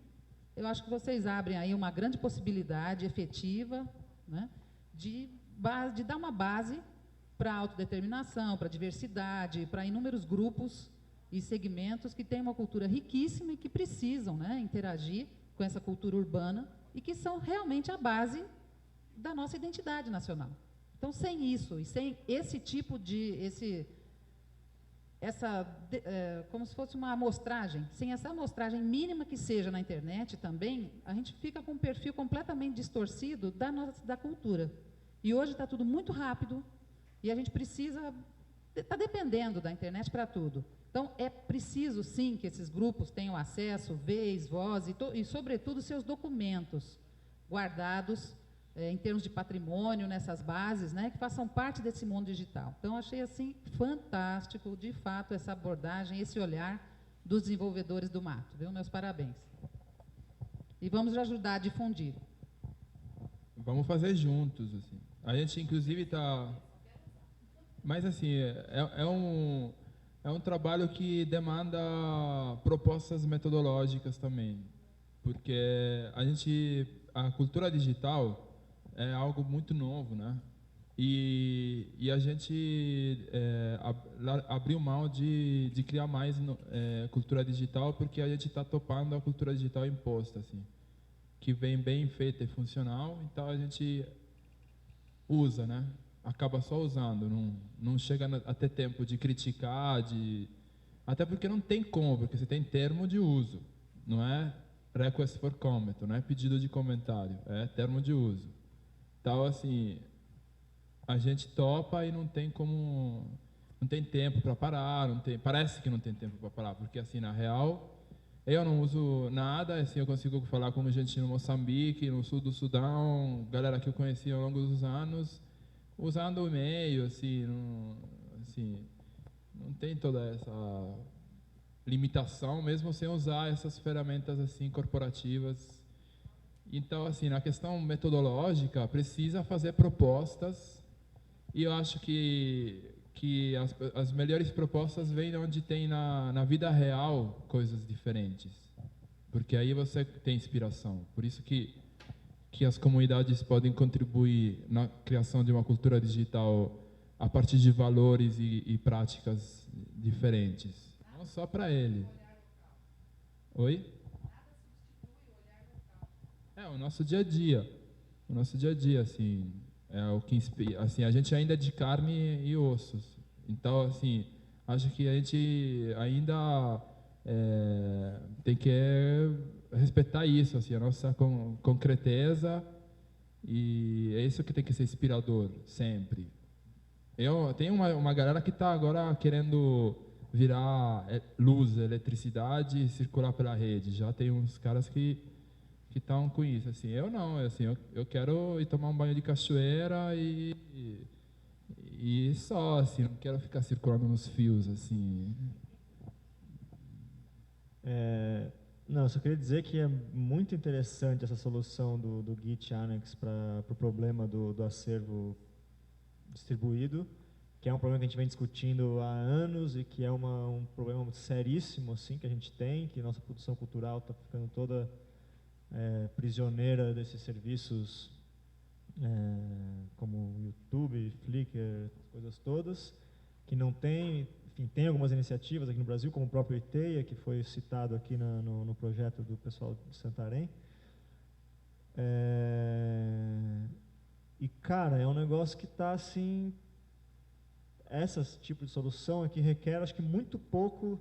eu acho que vocês abrem aí uma grande possibilidade efetiva, né, de dar uma base para a autodeterminação, para a diversidade, para inúmeros grupos e segmentos que têm uma cultura riquíssima e que precisam, né, interagir com essa cultura urbana e que são realmente a base da nossa identidade nacional. Então, sem isso e sem esse tipo de como se fosse uma amostragem, sem essa amostragem mínima que seja na internet também, a gente fica com um perfil completamente distorcido da cultura. E hoje está tudo muito rápido e a gente está dependendo da internet para tudo. Então, é preciso, sim, que esses grupos tenham acesso, vez, voz e sobretudo, seus documentos guardados em termos de patrimônio, nessas bases, né, que façam parte desse mundo digital. Então, achei assim fantástico, de fato, essa abordagem, esse olhar dos desenvolvedores do mato. Viu? Meus parabéns. E vamos ajudar a difundir. Vamos fazer juntos, assim. A gente, inclusive, está... Mas, assim, é um trabalho que demanda propostas metodológicas também, porque a cultura digital é algo muito novo, né? E a gente abriu mão de criar mais cultura digital, porque a gente está topando a cultura digital imposta, assim, que vem bem feita e funcional, então a gente usa, né? Acaba só usando, não chega a ter tempo de criticar, até porque não tem como, porque você tem termo de uso, não é request for comment, não é pedido de comentário, é termo de uso. Então, assim, a gente topa e não tem tempo para parar, parece que não tem tempo para parar, porque, assim, na real, eu não uso nada, assim, eu consigo falar com gente no Moçambique, no sul do Sudão, galera que eu conheci ao longo dos anos, usando o e-mail, assim, não tem toda essa limitação, mesmo sem usar essas ferramentas assim corporativas. Então, assim, na questão metodológica, precisa fazer propostas, e eu acho que as melhores propostas vêm onde tem na vida real coisas diferentes, porque aí você tem inspiração. Por isso que as comunidades podem contribuir na criação de uma cultura digital a partir de valores e práticas diferentes. Não só para ele. Oi? O nosso dia a dia. O nosso dia a dia, assim, é o que inspira. Assim, a gente ainda é de carne e ossos. Então, assim, acho que a gente ainda tem que respeitar isso, assim, a nossa concreteza E é isso que tem que ser inspirador, sempre. Eu tenho uma galera que está agora querendo virar luz, eletricidade e circular pela rede. Já tem uns caras que estão com isso. Assim, eu não, assim, eu quero ir tomar um banho de cachoeira e só, assim, não quero ficar circulando nos fios, assim. Não, eu só queria dizer que é muito interessante essa solução do Git Annex para o problema do acervo distribuído, que é um problema que a gente vem discutindo há anos e que é um problema seríssimo assim, que a gente tem, que nossa produção cultural está ficando toda prisioneira desses serviços como YouTube, Flickr, coisas todas, que não tem, enfim, tem algumas iniciativas aqui no Brasil, como o próprio ITEIA, que foi citado aqui no projeto do pessoal de Santarém. E, cara, é um negócio que está assim, esse tipo de solução aqui requer, acho que, muito pouco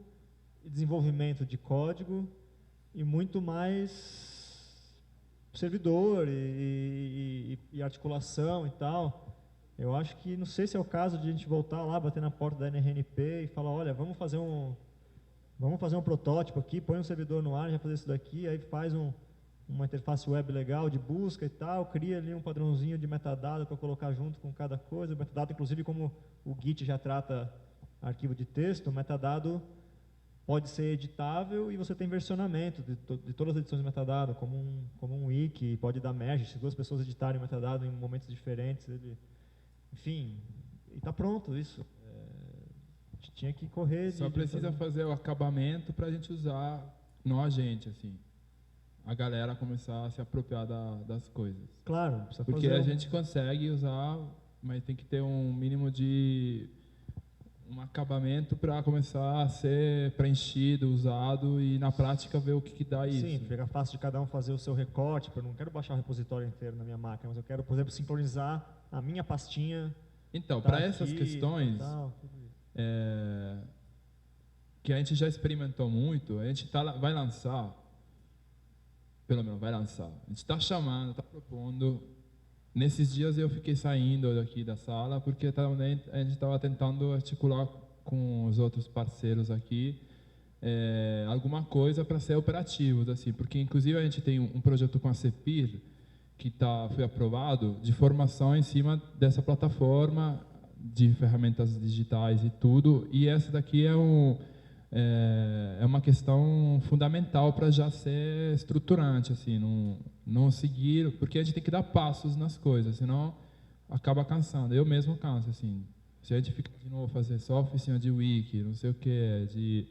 desenvolvimento de código e muito mais servidor e articulação e tal. Eu acho que, não sei se é o caso de a gente voltar lá, bater na porta da NRNP e falar, olha, vamos fazer um protótipo aqui, põe um servidor no ar, já fazer isso daqui, aí faz uma interface web legal de busca e tal, cria ali um padrãozinho de metadado para colocar junto com cada coisa. O metadado, inclusive, como o Git já trata arquivo de texto, o metadado pode ser editável e você tem versionamento de todas as edições de metadado, como um wiki, pode dar merge, se duas pessoas editarem o metadado em momentos diferentes, enfim, e está pronto isso. A gente tinha que correr. Só precisa fazer o acabamento para a gente usar, não a gente, assim. A galera começar a se apropriar das coisas. Claro, precisa porque fazer a gente consegue usar, mas tem que ter um mínimo de um acabamento para começar a ser preenchido, usado e na prática ver o que dá isso. Sim, fica fácil de cada um fazer o seu recorte. Eu não quero baixar o repositório inteiro na minha máquina, mas eu quero, por exemplo, sincronizar a minha pastinha. Então, para essas questões que a gente já experimentou muito, a gente vai lançar. Pelo menos vai lançar. A gente está chamando, está propondo. Nesses dias eu fiquei saindo daqui da sala porque a gente estava tentando articular com os outros parceiros aqui alguma coisa para ser operativo, assim, porque inclusive a gente tem um projeto com a CEPIR que foi aprovado de formação em cima dessa plataforma de ferramentas digitais e tudo, e essa daqui é uma questão fundamental para já ser estruturante, assim, não seguir, porque a gente tem que dar passos nas coisas, senão acaba cansando. Eu mesmo canso, assim. Se a gente fica de novo fazer só oficina de wiki, não sei o que,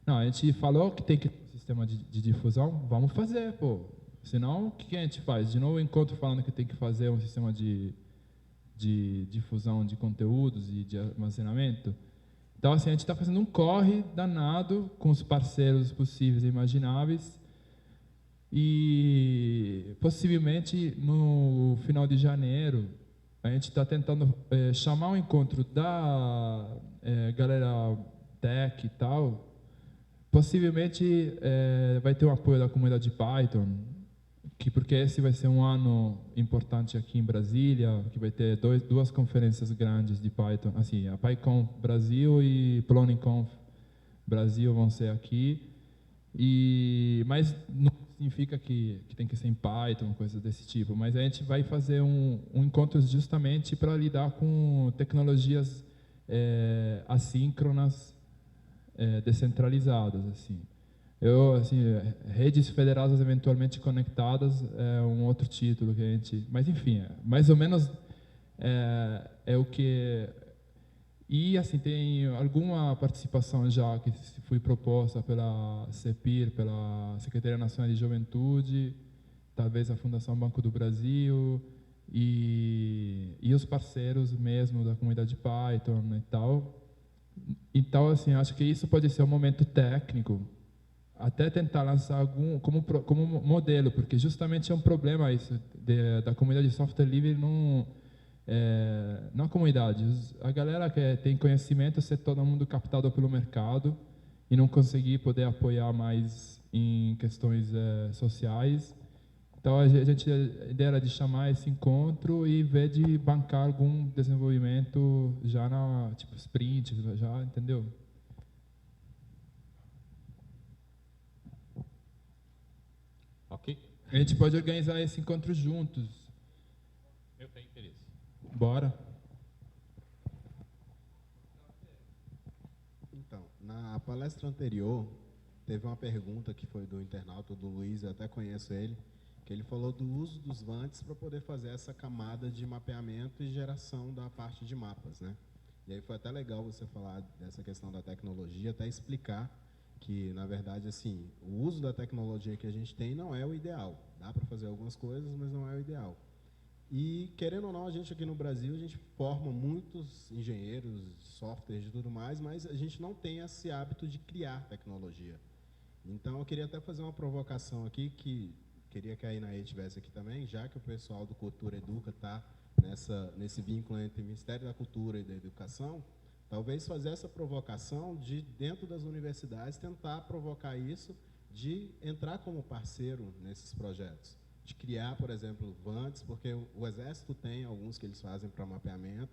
não, a gente falou que tem que ter um sistema de difusão, vamos fazer, pô. Senão, o que a gente faz? De novo, encontro falando que tem que fazer um sistema de difusão de conteúdos e de armazenamento. Então, assim, a gente está fazendo um corre danado com os parceiros possíveis e imagináveis e, possivelmente, no final de janeiro, a gente está tentando chamar um encontro da galera tech e tal. Possivelmente, vai ter o apoio da comunidade Python, porque esse vai ser um ano importante aqui em Brasília, que vai ter duas conferências grandes de Python, assim, a PyConf Brasil e PloniConf Brasil vão ser aqui, mas não significa que tem que ser em Python, coisas desse tipo, mas a gente vai fazer um encontro justamente para lidar com tecnologias assíncronas, descentralizadas, assim. Redes federadas eventualmente conectadas é um outro título que a gente... Mas, enfim, mais ou menos é o que... E, assim, tem alguma participação já que foi proposta pela CEPIR, pela Secretaria Nacional de Juventude, talvez a Fundação Banco do Brasil e os parceiros mesmo da comunidade Python e tal. Então, assim, acho que isso pode ser um momento técnico até tentar lançar algum como modelo, porque justamente é um problema isso da comunidade de software livre, não a comunidade, a galera que tem conhecimento ser todo mundo captado pelo mercado e não conseguir poder apoiar mais em questões sociais Então a ideia era de chamar esse encontro e ver de bancar algum desenvolvimento já na tipo sprint, já, entendeu? Ok? A gente pode organizar esse encontro juntos. Eu tenho interesse. Bora. Então, na palestra anterior, teve uma pergunta que foi do internauta, do Luiz, eu até conheço ele, que ele falou do uso dos VANTs para poder fazer essa camada de mapeamento e geração da parte de mapas, né? E aí foi até legal você falar dessa questão da tecnologia, até explicar que, na verdade, assim, o uso da tecnologia que a gente tem não é o ideal. Dá para fazer algumas coisas, mas não é o ideal. E, querendo ou não, a gente aqui no Brasil, a gente forma muitos engenheiros, softwares e tudo mais, mas a gente não tem esse hábito de criar tecnologia. Então, eu queria até fazer uma provocação aqui, que queria que a Inaê estivesse aqui também, já que o pessoal do Cultura Educa está nesse vínculo entre o Ministério da Cultura e da Educação, talvez fazer essa provocação de, dentro das universidades, tentar provocar isso, de entrar como parceiro nesses projetos. De criar, por exemplo, VANTs, porque o Exército tem alguns que eles fazem para mapeamento,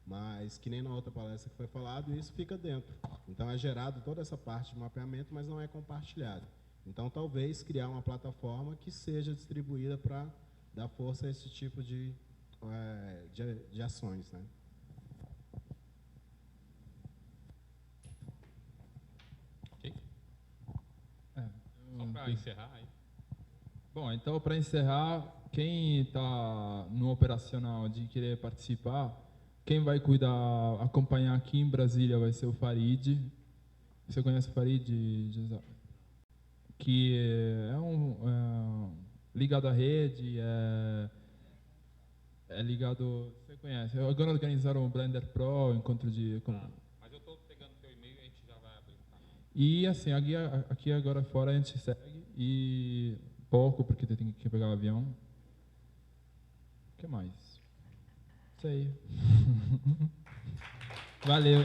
mas que nem na outra palestra que foi falado, isso fica dentro. Então é gerado toda essa parte de mapeamento, mas não é compartilhado. Então talvez criar uma plataforma que seja distribuída para dar força a esse tipo de ações, né? Ok? Só para encerrar aí. Bom, então para encerrar, quem está no operacional de querer participar, quem vai cuidar, acompanhar aqui em Brasília vai ser o Farid. Você conhece o Farid, José? Que é ligado à rede, é ligado, você conhece. Agora organizaram o Blender Pro, encontro de... Mas eu estou pegando teu e-mail e a gente já vai abrir. Tá? E assim, aqui agora fora a gente segue, e pouco, porque tem que pegar o avião. O que mais? Isso aí. Valeu.